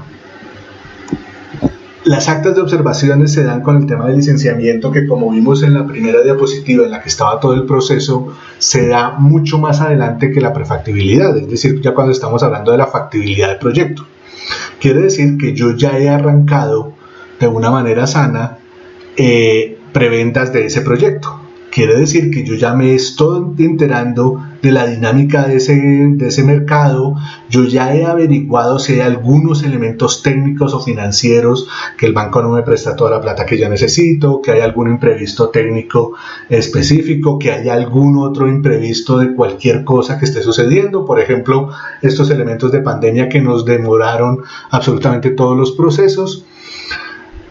A: Las actas de observaciones se dan con el tema del licenciamiento, que como vimos en la primera diapositiva en la que estaba todo el proceso, se da mucho más adelante que la prefactibilidad, es decir, ya cuando estamos hablando de la factibilidad del proyecto. Quiere decir que yo ya he arrancado de una manera sana preventas de ese proyecto. Quiere decir que yo ya me estoy enterando de la dinámica de ese mercado, yo ya he averiguado si hay algunos elementos técnicos o financieros, que el banco no me presta toda la plata que yo necesito, que hay algún imprevisto técnico específico, que hay algún otro imprevisto de cualquier cosa que esté sucediendo. Por ejemplo, estos elementos de pandemia que nos demoraron absolutamente todos los procesos.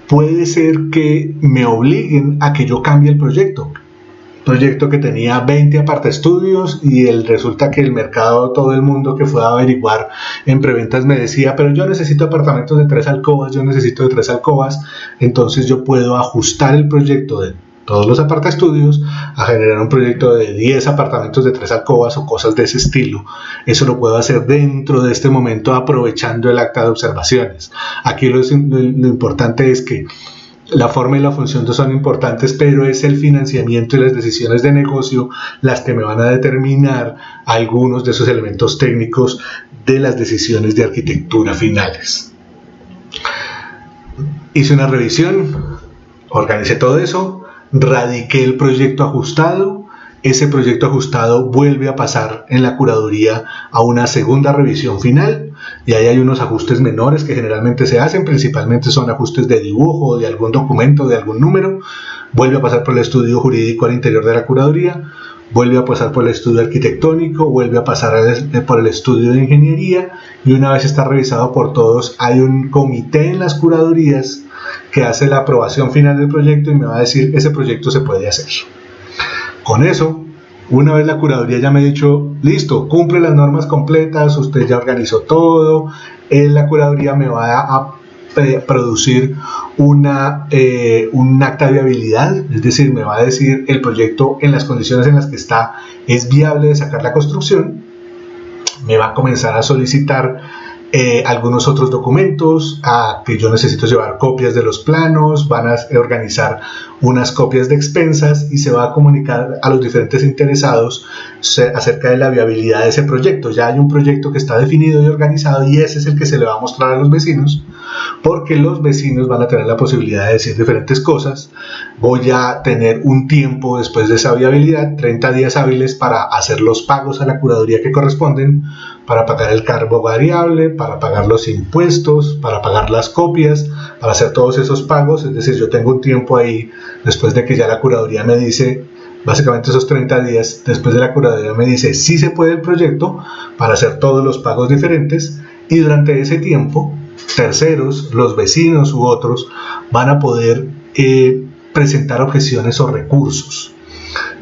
A: Puede ser que me obliguen a que yo cambie el proyecto que tenía 20 apartaestudios y resulta que el mercado, todo el mundo que fue a averiguar en preventas me decía, pero yo necesito apartamentos de 3 alcobas, yo necesito de 3 alcobas, entonces yo puedo ajustar el proyecto de todos los apartaestudios a generar un proyecto de 10 apartamentos de 3 alcobas o cosas de ese estilo. Eso lo puedo hacer dentro de este momento aprovechando el acta de observaciones. Aquí lo importante es que la forma y la función son importantes, pero es el financiamiento y las decisiones de negocio las que me van a determinar algunos de esos elementos técnicos de las decisiones de arquitectura finales. Hice una revisión, organicé todo eso, radiqué el proyecto ajustado. Ese proyecto ajustado vuelve a pasar en la curaduría a una segunda revisión final y ahí hay unos ajustes menores que generalmente se hacen, principalmente son ajustes de dibujo, de algún documento, de algún número. Vuelve a pasar por el estudio jurídico al interior de la curaduría, vuelve a pasar por el estudio arquitectónico, vuelve a pasar por el estudio de ingeniería y una vez está revisado por todos, hay un comité en las curadurías que hace la aprobación final del proyecto y me va a decir ese proyecto se puede hacer. Con eso, una vez la curaduría ya me ha dicho, listo, cumple las normas completas, usted ya organizó todo, la curaduría me va a producir un acta de viabilidad, es decir, me va a decir el proyecto en las condiciones en las que está es viable de sacar la construcción, me va a comenzar a solicitar algunos otros documentos que yo necesito llevar copias de los planos, van a organizar unas copias de expensas y se va a comunicar a los diferentes interesados acerca de la viabilidad de ese proyecto. Ya hay un proyecto que está definido y organizado y ese es el que se le va a mostrar a los vecinos, porque los vecinos van a tener la posibilidad de decir diferentes cosas. Voy a tener un tiempo después de esa viabilidad, 30 días hábiles para hacer los pagos a la curaduría que corresponden, para pagar el cargo variable, para pagar los impuestos, para pagar las copias, para hacer todos esos pagos. Es decir, yo tengo un tiempo ahí después de que ya la curaduría me dice, básicamente esos 30 días después de la curaduría me dice si se puede el proyecto, para hacer todos los pagos diferentes, y durante ese tiempo terceros, los vecinos u otros, van a poder presentar objeciones o recursos.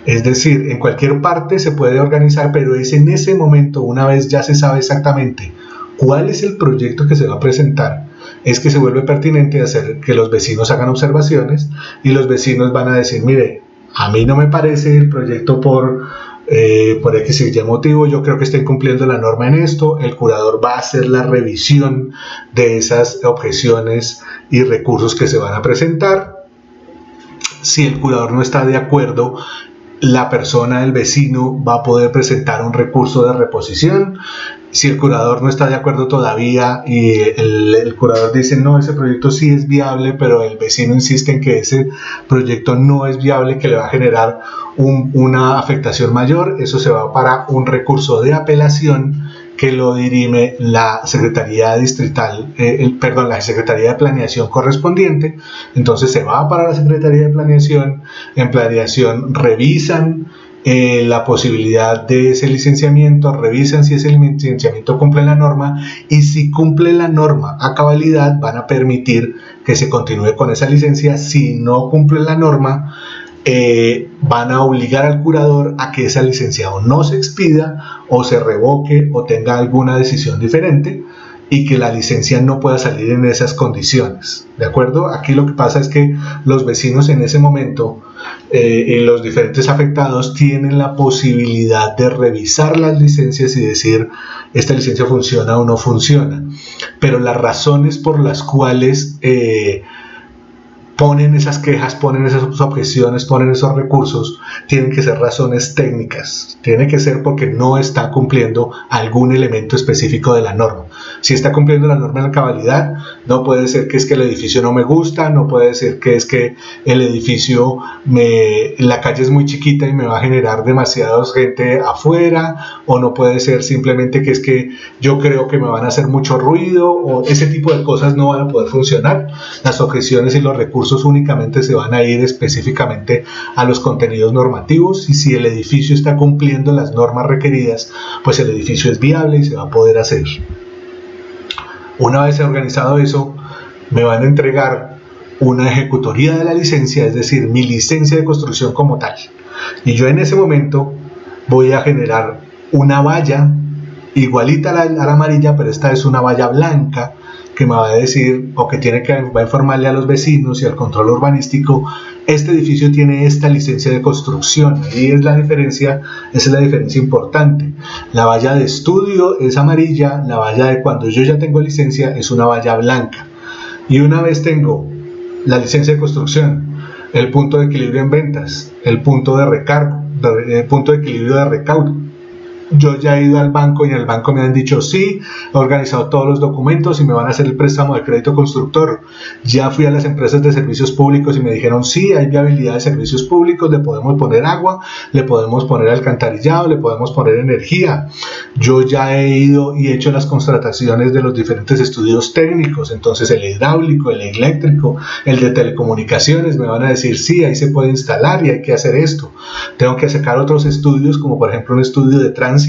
A: Es decir, en cualquier parte se puede organizar, pero es en ese momento, una vez ya se sabe exactamente cuál es el proyecto que se va a presentar, es que se vuelve pertinente hacer que los vecinos hagan observaciones, y los vecinos van a decir, mire, a mí no me parece el proyecto por X y Y motivo, yo creo que está incumpliendo la norma en esto. El curador va a hacer la revisión de esas objeciones y recursos que se van a presentar. Si el curador no está de acuerdo, la persona, el vecino, va a poder presentar un recurso de reposición. Si el curador no está de acuerdo todavía y el curador dice, no, ese proyecto sí es viable, pero el vecino insiste en que ese proyecto no es viable, que le va a generar una afectación mayor, eso se va para un recurso de apelación que lo dirime la Secretaría Distrital, la Secretaría de Planeación correspondiente. Entonces se va para la Secretaría de Planeación, en Planeación revisan la posibilidad de ese licenciamiento, revisan si ese licenciamiento cumple la norma, y si cumple la norma a cabalidad van a permitir que se continúe con esa licencia. Si no cumple la norma, van a obligar al curador a que esa licencia o no se expida o se revoque o tenga alguna decisión diferente, y que la licencia no pueda salir en esas condiciones, ¿de acuerdo? Aquí lo que pasa es que los vecinos en ese momento y los diferentes afectados tienen la posibilidad de revisar las licencias y decir, esta licencia funciona o no funciona, pero las razones por las cuales ponen esas quejas, ponen esas objeciones, ponen esos recursos, tienen que ser razones técnicas, tiene que ser porque no está cumpliendo algún elemento específico de la norma. Si está cumpliendo la norma en la cabalidad, no puede ser que es que el edificio no me gusta, no puede ser que es que el edificio, la calle es muy chiquita y me va a generar demasiada gente afuera, o no puede ser simplemente que es que yo creo que me van a hacer mucho ruido, o ese tipo de cosas no van a poder funcionar. Las objeciones y los recursos únicamente se van a ir específicamente a los contenidos normativos, y si el edificio está cumpliendo las normas requeridas, pues el edificio es viable y se va a poder hacer. Una vez organizado eso, me van a entregar una ejecutoría de la licencia, es decir, mi licencia de construcción como tal, y yo en ese momento voy a generar una valla igualita a la amarilla, pero esta es una valla blanca, que me va a decir, o que va a informarle a los vecinos y al control urbanístico, este edificio tiene esta licencia de construcción. Ahí es la diferencia, esa es la diferencia importante. La valla de estudio es amarilla, la valla de cuando yo ya tengo licencia es una valla blanca. Y una vez tengo la licencia de construcción, el punto de equilibrio en ventas, el punto de recargo, el punto de equilibrio de recaudo, yo ya he ido al banco y en el banco me han dicho sí, he organizado todos los documentos y me van a hacer el préstamo de crédito constructor. Ya fui a las empresas de servicios públicos y me dijeron sí, hay viabilidad de servicios públicos, le podemos poner agua, le podemos poner alcantarillado, le podemos poner energía. Yo ya he ido y he hecho las contrataciones de los diferentes estudios técnicos, entonces el hidráulico, el eléctrico, el de telecomunicaciones, me van a decir sí, ahí se puede instalar y hay que hacer esto. Tengo que sacar otros estudios, como por ejemplo un estudio de tránsito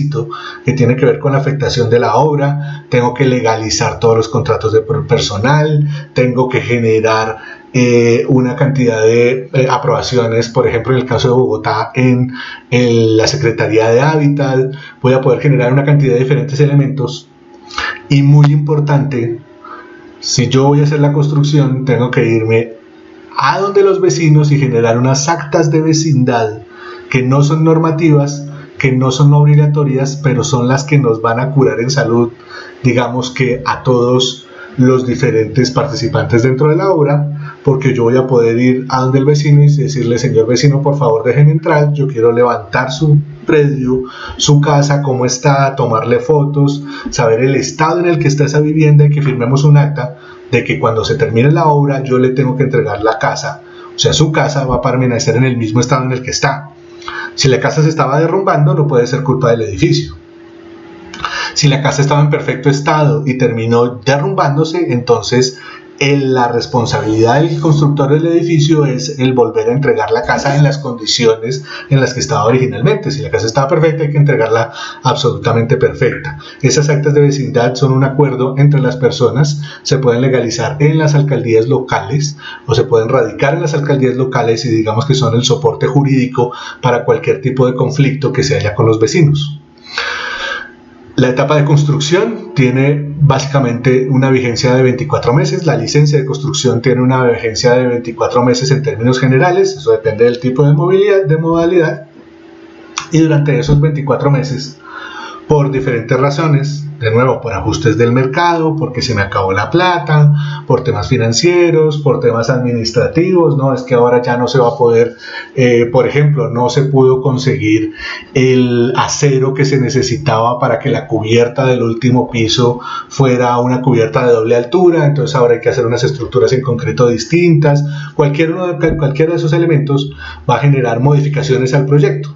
A: que tiene que ver con la afectación de la obra, tengo que legalizar todos los contratos de personal, tengo que generar una cantidad de aprobaciones, por ejemplo en el caso de Bogotá en la Secretaría de Hábitat, voy a poder generar una cantidad de diferentes elementos. Y muy importante, si yo voy a hacer la construcción, tengo que irme a donde los vecinos y generar unas actas de vecindad que no son normativas, que no son obligatorias, pero son las que nos van a curar en salud, digamos que a todos los diferentes participantes dentro de la obra, porque yo voy a poder ir a donde el vecino y decirle, señor vecino, por favor déjeme entrar, yo quiero levantar su predio, su casa, cómo está, tomarle fotos, saber el estado en el que está esa vivienda y que firmemos un acta de que cuando se termine la obra yo le tengo que entregar la casa, o sea, su casa va a permanecer en el mismo estado en el que está. Si la casa se estaba derrumbando, no puede ser culpa del edificio. Si la casa estaba en perfecto estado y terminó derrumbándose, entonces La responsabilidad del constructor del edificio es el volver a entregar la casa en las condiciones en las que estaba originalmente. Si la casa estaba perfecta, hay que entregarla absolutamente perfecta. Esas actas de vecindad son un acuerdo entre las personas, se pueden legalizar en las alcaldías locales o se pueden radicar en las alcaldías locales y digamos que son el soporte jurídico para cualquier tipo de conflicto que se haya con los vecinos. La etapa de construcción tiene básicamente una vigencia de 24 meses, la licencia de construcción tiene una vigencia de 24 meses en términos generales, eso depende del tipo de modalidad, y durante esos 24 meses, por diferentes razones, de nuevo, por ajustes del mercado, porque se me acabó la plata, por temas financieros, por temas administrativos, no, es que ahora ya no se va a poder, por ejemplo, no se pudo conseguir el acero que se necesitaba para que la cubierta del último piso fuera una cubierta de doble altura, entonces ahora hay que hacer unas estructuras en concreto distintas. Cualquiera de esos elementos va a generar modificaciones al proyecto.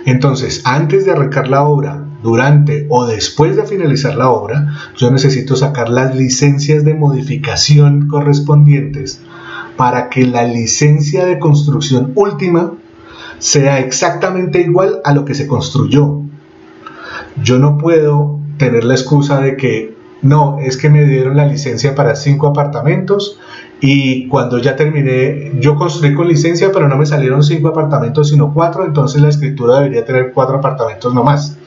A: Entonces, antes de arrancar la obra, durante o después de finalizar la obra, yo necesito sacar las licencias de modificación correspondientes para que la licencia de construcción última sea exactamente igual a lo que se construyó. Yo no puedo tener la excusa de que no, es que me dieron la licencia para 5 apartamentos y cuando ya terminé, yo construí con licencia, pero no me salieron 5 apartamentos sino 4, entonces la escritura debería tener 4 apartamentos nomás.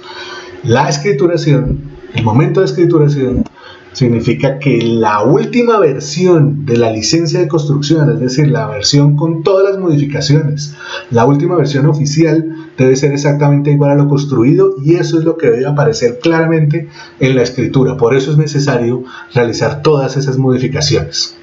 A: La escrituración, el momento de escrituración, significa que la última versión de la licencia de construcción, es decir, la versión con todas las modificaciones, la última versión oficial debe ser exactamente igual a lo construido y eso es lo que debe aparecer claramente en la escritura. Por eso es necesario realizar todas esas modificaciones.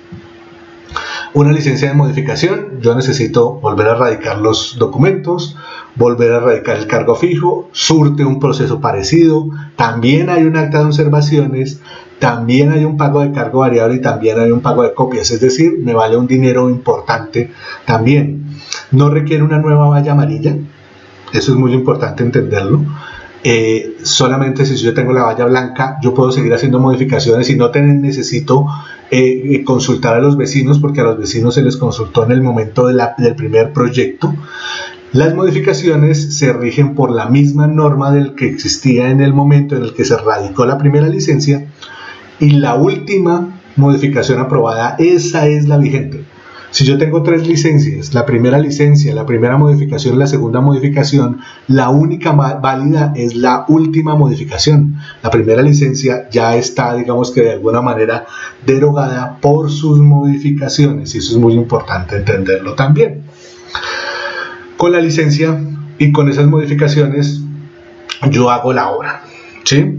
A: Una licencia de modificación, yo necesito volver a radicar los documentos, volver a radicar el cargo fijo, surte un proceso parecido, también hay un acta de observaciones, también hay un pago de cargo variable y también hay un pago de copias, es decir, me vale un dinero importante también. No requiere una nueva valla amarilla, eso es muy importante entenderlo. Solamente si yo tengo la valla blanca yo puedo seguir haciendo modificaciones y no necesito consultar a los vecinos, porque a los vecinos se les consultó en el momento del primer proyecto. Las modificaciones se rigen por la misma norma del que existía en el momento en el que se radicó la primera licencia y la última modificación aprobada, esa es la vigente. Si yo tengo 3 licencias, la primera licencia, la primera modificación, la segunda modificación, la única válida es la última modificación. La primera licencia ya está, digamos que de alguna manera, derogada por sus modificaciones y eso es muy importante entenderlo también. Con la licencia y con esas modificaciones yo hago la obra, ¿sí?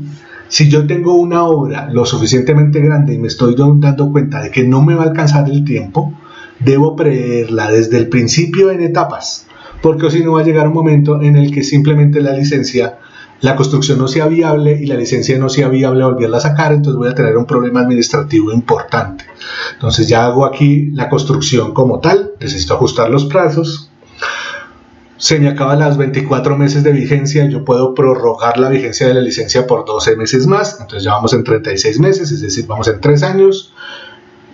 A: Si yo tengo una obra lo suficientemente grande y me estoy dando cuenta de que no me va a alcanzar el tiempo, debo preverla desde el principio en etapas, porque si no va a llegar un momento en el que simplemente la construcción no sea viable y la licencia no sea viable volverla a sacar, entonces voy a tener un problema administrativo importante. Entonces ya hago aquí la construcción como tal, necesito ajustar los plazos, se me acaban los 24 meses de vigencia, yo puedo prorrogar la vigencia de la licencia por 12 meses más, entonces ya vamos en 36 meses, es decir, vamos en 3 años.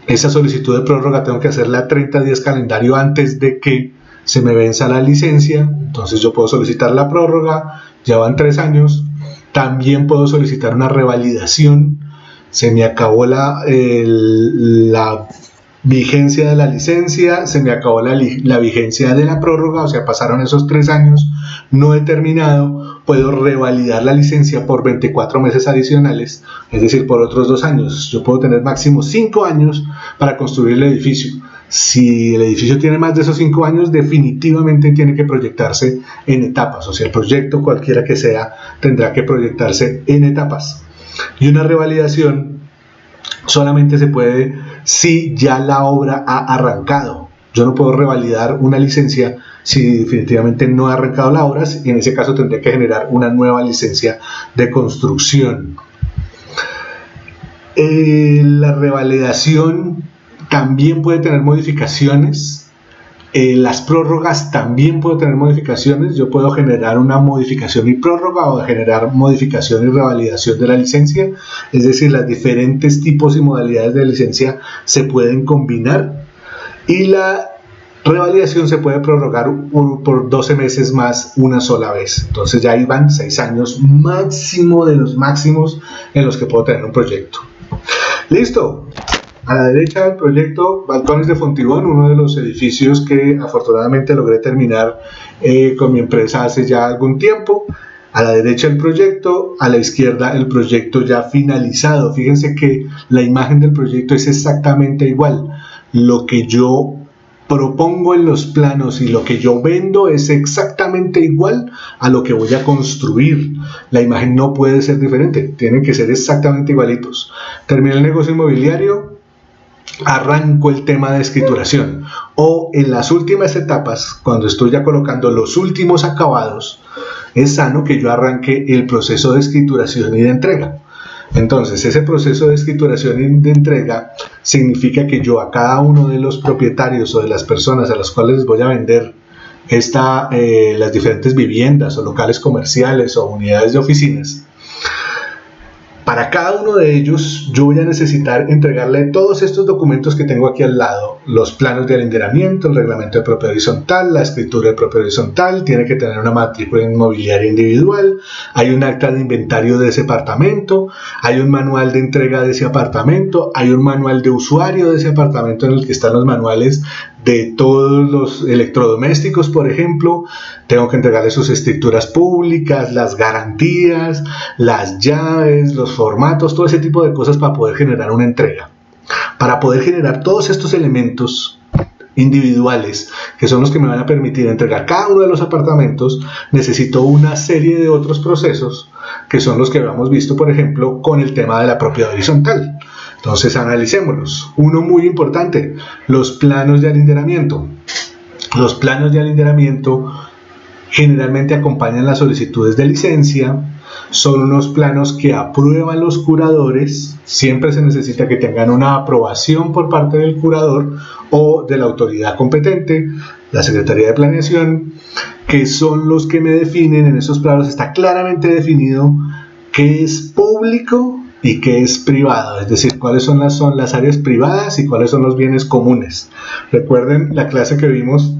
A: Esa solicitud de prórroga tengo que hacerla 30 días calendario antes de que se me venza la licencia, entonces yo puedo solicitar la prórroga, ya van 3 años, también puedo solicitar una revalidación, se me acabó la vigencia de la licencia, se me acabó la vigencia de la prórroga, o sea, pasaron esos 3 años, no he terminado, puedo revalidar la licencia por 24 meses adicionales, es decir, por otros 2 años. Yo puedo tener máximo 5 años para construir el edificio. Si el edificio tiene más de esos 5 años, definitivamente tiene que proyectarse en etapas, o sea, el proyecto cualquiera que sea, tendrá que proyectarse en etapas. Y una revalidación solamente se puede si ya la obra ha arrancado. Yo no puedo revalidar una licencia si definitivamente no ha arrancado la obra, y en ese caso tendría que generar una nueva licencia de construcción. La revalidación también puede tener modificaciones Las prórrogas también puedo tener modificaciones. Yo puedo generar una modificación y prórroga o generar modificación y revalidación de la licencia. Es decir, las diferentes tipos y modalidades de licencia se pueden combinar. Y la revalidación se puede prorrogar por 12 meses más una sola vez. Entonces ya ahí van 6 años máximo de los máximos en los que puedo tener un proyecto. Listo. A la derecha del proyecto, Balcones de Fontibón, uno de los edificios que afortunadamente logré terminar con mi empresa hace ya algún tiempo. A la derecha el proyecto, a la izquierda el proyecto ya finalizado. Fíjense que la imagen del proyecto es exactamente igual. Lo que yo propongo en los planos y lo que yo vendo es exactamente igual a lo que voy a construir. La imagen no puede ser diferente, tienen que ser exactamente igualitos. Terminé el negocio inmobiliario, arranco el tema de escrituración, o en las últimas etapas, cuando estoy ya colocando los últimos acabados, es sano que yo arranque el proceso de escrituración y de entrega. Entonces, ese proceso de escrituración y de entrega significa que yo a cada uno de los propietarios o de las personas a las cuales les voy a vender las diferentes viviendas o locales comerciales o unidades de oficinas, para cada uno de ellos yo voy a necesitar entregarle todos estos documentos que tengo aquí al lado: los planos de alinderamiento, el reglamento de propiedad horizontal, la escritura de propiedad horizontal, tiene que tener una matrícula inmobiliaria individual, hay un acta de inventario de ese apartamento, hay un manual de entrega de ese apartamento, hay un manual de usuario de ese apartamento en el que están los manuales de todos los electrodomésticos, por ejemplo. Tengo que entregarle sus escrituras públicas, las garantías, las llaves, los formatos, todo ese tipo de cosas para poder generar una entrega. Para poder generar todos estos elementos individuales, que son los que me van a permitir entregar cada uno de los apartamentos, necesito una serie de otros procesos que son los que habíamos visto, por ejemplo, con el tema de la propiedad horizontal. Entonces, analicémoslos. Uno muy importante: los planos de alinderamiento. Los planos de alinderamiento generalmente acompañan las solicitudes de licencia. Son unos planos que aprueban los curadores. Siempre se necesita que tengan una aprobación por parte del curador o de la autoridad competente, la Secretaría de Planeación, que son los que me definen. En esos planos está claramente definido qué es público y qué es privado, es decir, cuáles son las áreas privadas y cuáles son los bienes comunes. Recuerden la clase que vimos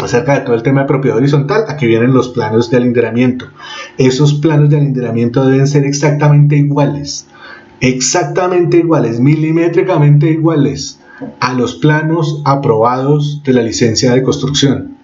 A: acerca de todo el tema de propiedad horizontal. Aquí vienen los planos de alinderamiento. Esos planos de alinderamiento deben ser exactamente iguales, milimétricamente iguales a los planos aprobados de la licencia de construcción.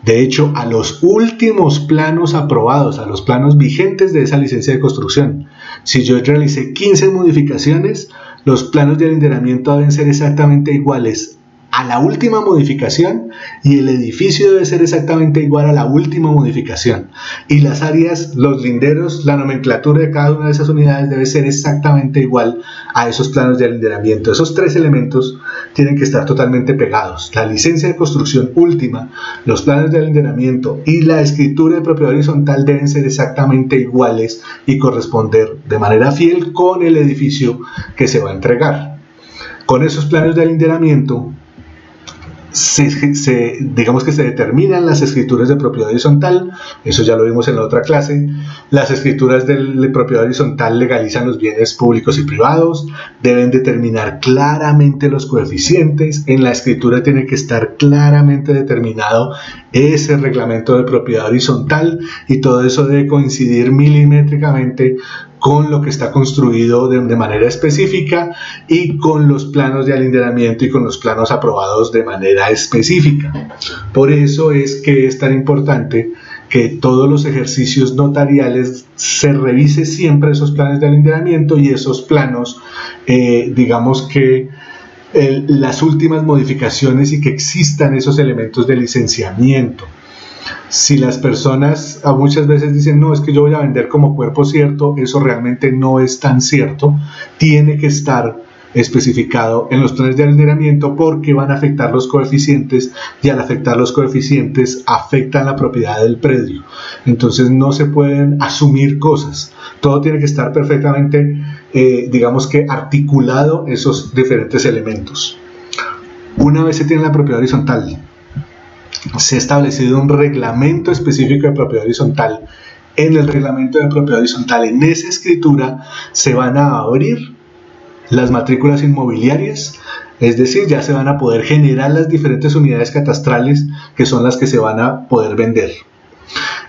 A: De hecho, a los últimos planos aprobados, a los planos vigentes de esa licencia de construcción. Si yo realicé 15 modificaciones, los planos de alinderamiento deben ser exactamente iguales a la última modificación, y el edificio debe ser exactamente igual a la última modificación, y las áreas, los linderos, la nomenclatura de cada una de esas unidades debe ser exactamente igual a esos planos de alinderamiento. Esos tres elementos tienen que estar totalmente pegados: la licencia de construcción última, los planos de alinderamiento y la escritura de propiedad horizontal deben ser exactamente iguales y corresponder de manera fiel con el edificio que se va a entregar. Con esos planos de alinderamiento digamos que se determinan las escrituras de propiedad horizontal. Eso ya lo vimos en la otra clase. Las escrituras de propiedad horizontal legalizan los bienes públicos y privados, deben determinar claramente los coeficientes. En la escritura tiene que estar claramente determinado ese reglamento de propiedad horizontal, y todo eso debe coincidir milimétricamente con lo que está construido de manera específica, y con los planos de alinderamiento y con los planos aprobados de manera específica. Por eso es que es tan importante que todos los ejercicios notariales se revise siempre esos planes de alinderamiento y esos planos, digamos que las últimas modificaciones, y que existan esos elementos de licenciamiento. Si las personas muchas veces dicen: no, es que yo voy a vender como cuerpo cierto, eso realmente no es tan cierto. Tiene que estar especificado en los planes de alinderamiento, porque van a afectar los coeficientes, y al afectar los coeficientes afectan la propiedad del predio. Entonces no se pueden asumir cosas, todo tiene que estar perfectamente digamos que articulado, esos diferentes elementos. Una vez se tiene la propiedad horizontal, se ha establecido un reglamento específico de propiedad horizontal. En el reglamento de propiedad horizontal, en esa escritura, se van a abrir las matrículas inmobiliarias, es decir, ya se van a poder generar las diferentes unidades catastrales que son las que se van a poder vender.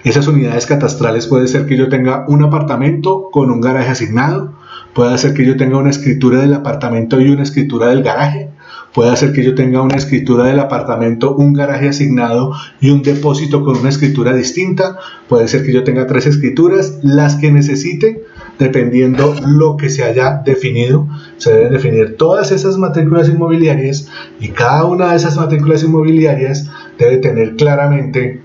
A: Esas unidades catastrales puede ser que yo tenga un apartamento con un garaje asignado, puede ser que yo tenga una escritura del apartamento y una escritura del garaje, puede ser que yo tenga una escritura del apartamento, un garaje asignado y un depósito con una escritura distinta, puede ser que yo tenga 3 escrituras, las que necesite, dependiendo lo que se haya definido. Se deben definir todas esas matrículas inmobiliarias y cada una de esas matrículas inmobiliarias debe tener claramente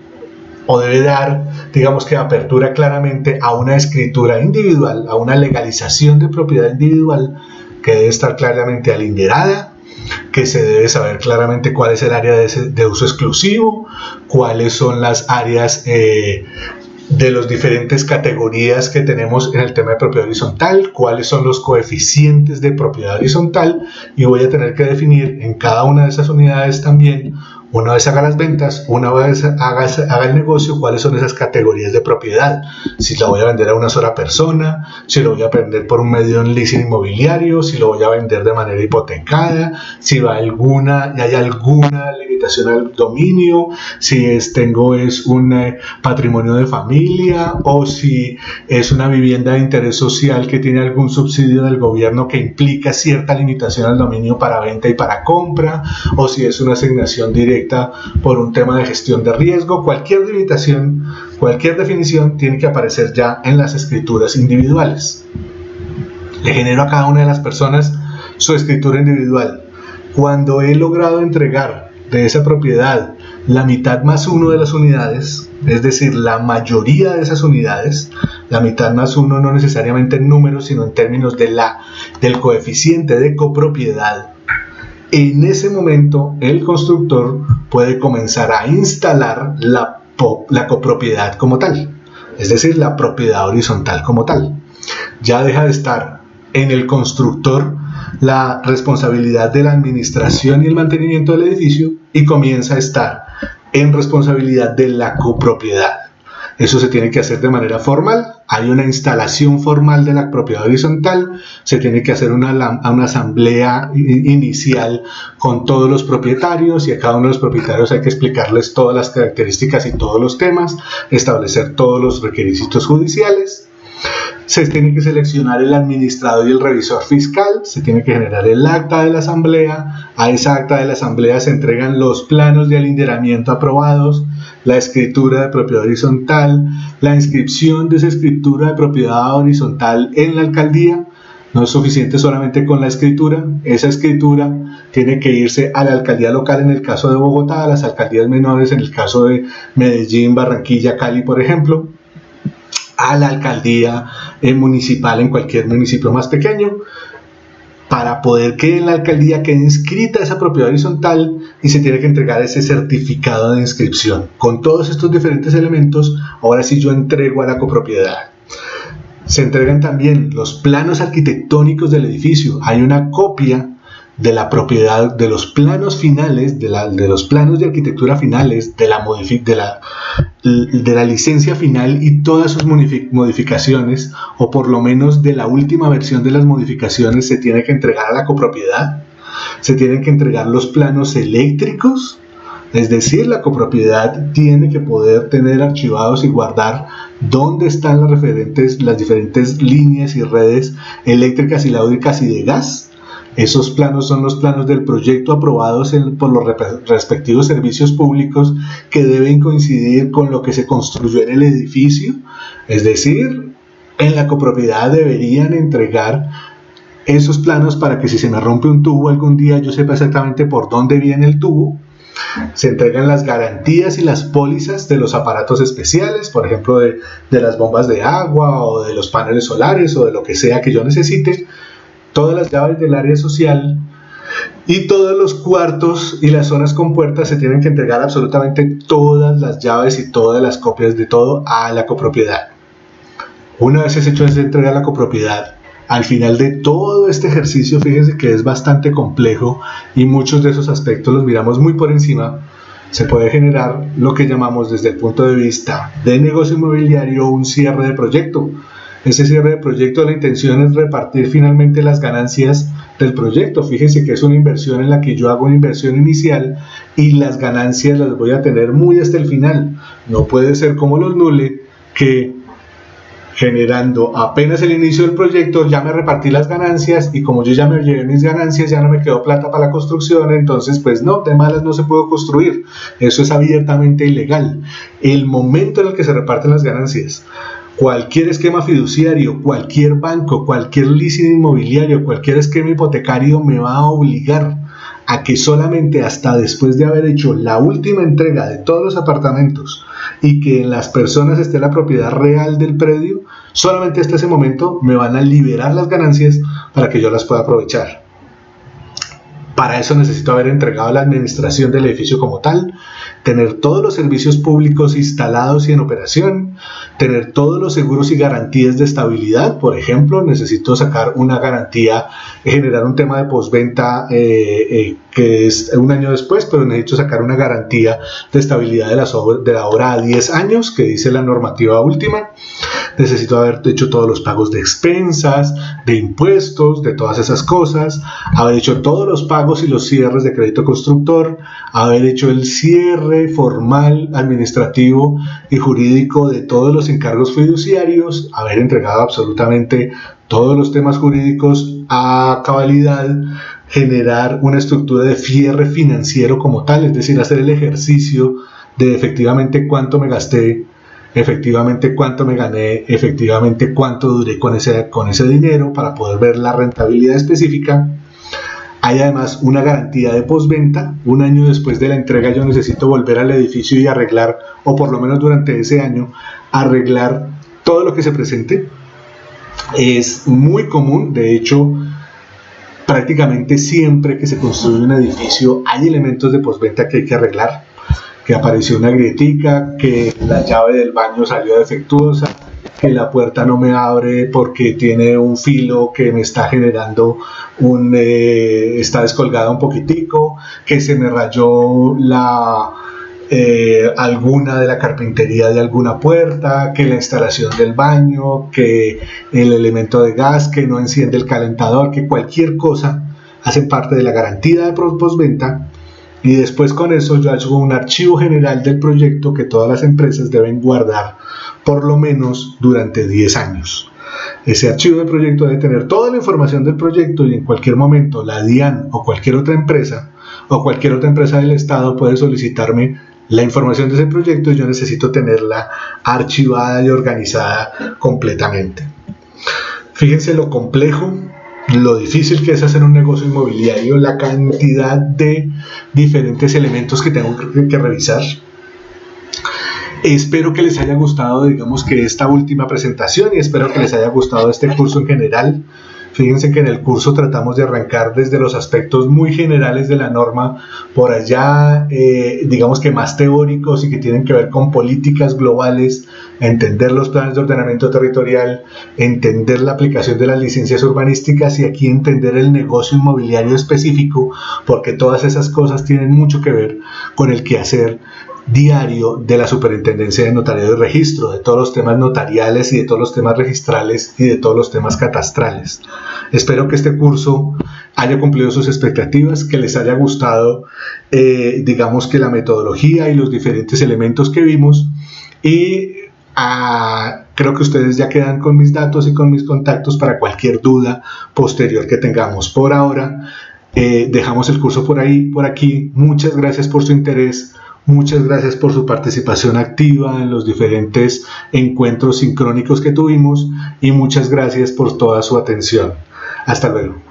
A: o debe dar, digamos que apertura claramente a una escritura individual, a una legalización de propiedad individual que debe estar claramente alinderada, que se debe saber claramente cuál es el área de uso exclusivo, cuáles son las áreas de las diferentes categorías que tenemos en el tema de propiedad horizontal, cuáles son los coeficientes de propiedad horizontal, y voy a tener que definir en cada una de esas unidades también, una vez haga las ventas, una vez haga el negocio, cuáles son esas categorías de propiedad. Si la voy a vender a una sola persona, si lo voy a vender por un medio en leasing inmobiliario, si lo voy a vender de manera hipotecada, si hay alguna limitación al dominio, si tengo un patrimonio de familia, o si es una vivienda de interés social que tiene algún subsidio del gobierno que implica cierta limitación al dominio para venta y para compra, o si es una asignación directa por un tema de gestión de riesgo. Cualquier limitación, cualquier definición tiene que aparecer ya en las escrituras individuales. Le genero a cada una de las personas su escritura individual. Cuando he logrado entregar de esa propiedad la mitad más 1 de las unidades, es decir, la mayoría de esas unidades, la mitad más 1 no necesariamente en números, sino en términos del coeficiente de copropiedad, en ese momento el constructor puede comenzar a instalar la copropiedad como tal, es decir, la propiedad horizontal como tal. Ya deja de estar en el constructor la responsabilidad de la administración y el mantenimiento del edificio y comienza a estar en responsabilidad de la copropiedad. Eso se tiene que hacer de manera formal. Hay una instalación formal de la propiedad horizontal, se tiene que hacer una asamblea inicial con todos los propietarios, y a cada uno de los propietarios hay que explicarles todas las características y todos los temas, establecer todos los requisitos judiciales. Se tiene que seleccionar el administrador y el revisor fiscal, se tiene que generar el acta de la asamblea, a esa acta de la asamblea se entregan los planos de alinderamiento aprobados, la escritura de propiedad horizontal, la inscripción de esa escritura de propiedad horizontal en la alcaldía. No es suficiente solamente con la escritura, esa escritura tiene que irse a la alcaldía local en el caso de Bogotá, a las alcaldías menores en el caso de Medellín, Barranquilla, Cali, por ejemplo, a la alcaldía municipal en cualquier municipio más pequeño, para poder que en la alcaldía quede inscrita esa propiedad horizontal, y se tiene que entregar ese certificado de inscripción. Con todos estos diferentes elementos, ahora sí yo entrego a la copropiedad. Se entregan también los planos arquitectónicos del edificio. Hay una copia de la propiedad, de los planos finales, de los planos de arquitectura finales, de la licencia final y todas sus modificaciones, o por lo menos de la última versión de las modificaciones, se tiene que entregar a la copropiedad. Se tienen que entregar los planos eléctricos, es decir, la copropiedad tiene que poder tener archivados y guardar dónde están las diferentes líneas y redes eléctricas, hidráulicas y de gas. Esos planos son los planos del proyecto aprobados por los respectivos servicios públicos, que deben coincidir con lo que se construyó en el edificio. Es decir, en la copropiedad deberían entregar esos planos para que si se me rompe un tubo algún día yo sepa exactamente por dónde viene el tubo. Se entregan las garantías y las pólizas de los aparatos especiales, por ejemplo de las bombas de agua o de los paneles solares o de lo que sea que yo necesite. Todas las llaves del área social y todos los cuartos y las zonas con puertas, se tienen que entregar absolutamente todas las llaves y todas las copias de todo a la copropiedad. Una vez es hecho esa entrega a la copropiedad, al final de todo este ejercicio, fíjense que es bastante complejo y muchos de esos aspectos los miramos muy por encima, se puede generar lo que llamamos desde el punto de vista de negocio inmobiliario un cierre de proyecto. Ese cierre de proyecto, la intención es repartir finalmente las ganancias del proyecto. Fíjense que es una inversión en la que yo hago una inversión inicial y las ganancias las voy a tener muy hasta el final. No puede ser como los NULE, que generando apenas el inicio del proyecto ya me repartí las ganancias, y como yo ya me llevé mis ganancias ya no me quedó plata para la construcción, entonces pues no, de malas no se puede construir. Eso es abiertamente ilegal. El momento en el que se reparten las ganancias, cualquier esquema fiduciario, cualquier banco, cualquier leasing inmobiliario, cualquier esquema hipotecario me va a obligar a que solamente hasta después de haber hecho la última entrega de todos los apartamentos y que en las personas esté la propiedad real del predio, solamente hasta ese momento me van a liberar las ganancias para que yo las pueda aprovechar. Para eso necesito haber entregado la administración del edificio como tal, tener todos los servicios públicos instalados y en operación, tener todos los seguros y garantías de estabilidad. Por ejemplo, necesito sacar una garantía, generar un tema de postventa que es un año después, pero necesito sacar una garantía de estabilidad de la obra a 10 años, que dice la normativa última. Necesito haber hecho todos los pagos de expensas, de impuestos, de todas esas cosas, haber hecho todos los pagos y los cierres de crédito constructor, haber hecho el cierre formal, administrativo y jurídico de todos los encargos fiduciarios, haber entregado absolutamente todos los temas jurídicos a cabalidad, generar una estructura de cierre financiero como tal, es decir, hacer el ejercicio de efectivamente cuánto me gasté, efectivamente cuánto me gané, efectivamente cuánto duré con ese dinero para poder ver la rentabilidad específica. Hay además una garantía de postventa. Un año después de la entrega yo necesito volver al edificio y arreglar, o por lo menos durante ese año, arreglar todo lo que se presente. Es muy común, de hecho, prácticamente siempre que se construye un edificio hay elementos de postventa que hay que arreglar, que apareció una grietica, que la llave del baño salió defectuosa, que la puerta no me abre porque tiene un filo que me está generando está descolgada un poquitico, que se me rayó alguna de la carpintería de alguna puerta, que la instalación del baño, que el elemento de gas que no enciende el calentador, que cualquier cosa hacen parte de la garantía de postventa. Y después con eso yo hago un archivo general del proyecto que todas las empresas deben guardar por lo menos durante 10 años. Ese archivo del proyecto debe tener toda la información del proyecto, y en cualquier momento la DIAN o cualquier otra empresa del Estado puede solicitarme la información de ese proyecto y yo necesito tenerla archivada y organizada completamente. Fíjense lo complejo, lo difícil que es hacer un negocio inmobiliario, la cantidad de diferentes elementos que tengo que revisar. Espero que les haya gustado, digamos, que esta última presentación, y espero que les haya gustado este curso en general. Fíjense que en el curso tratamos de arrancar desde los aspectos muy generales de la norma, por allá, digamos que más teóricos y que tienen que ver con políticas globales, entender los planes de ordenamiento territorial, entender la aplicación de las licencias urbanísticas y aquí entender el negocio inmobiliario específico, porque todas esas cosas tienen mucho que ver con el quehacer diario de la Superintendencia de Notariado y Registro, de todos los temas notariales y de todos los temas registrales y de todos los temas catastrales. Espero que este curso haya cumplido sus expectativas, que les haya gustado, digamos que la metodología y los diferentes elementos que vimos, y creo que ustedes ya quedan con mis datos y con mis contactos para cualquier duda posterior que tengamos. Por ahora, dejamos el curso por aquí. Muchas gracias por su interés. Muchas gracias por su participación activa en los diferentes encuentros sincrónicos que tuvimos y muchas gracias por toda su atención. Hasta luego.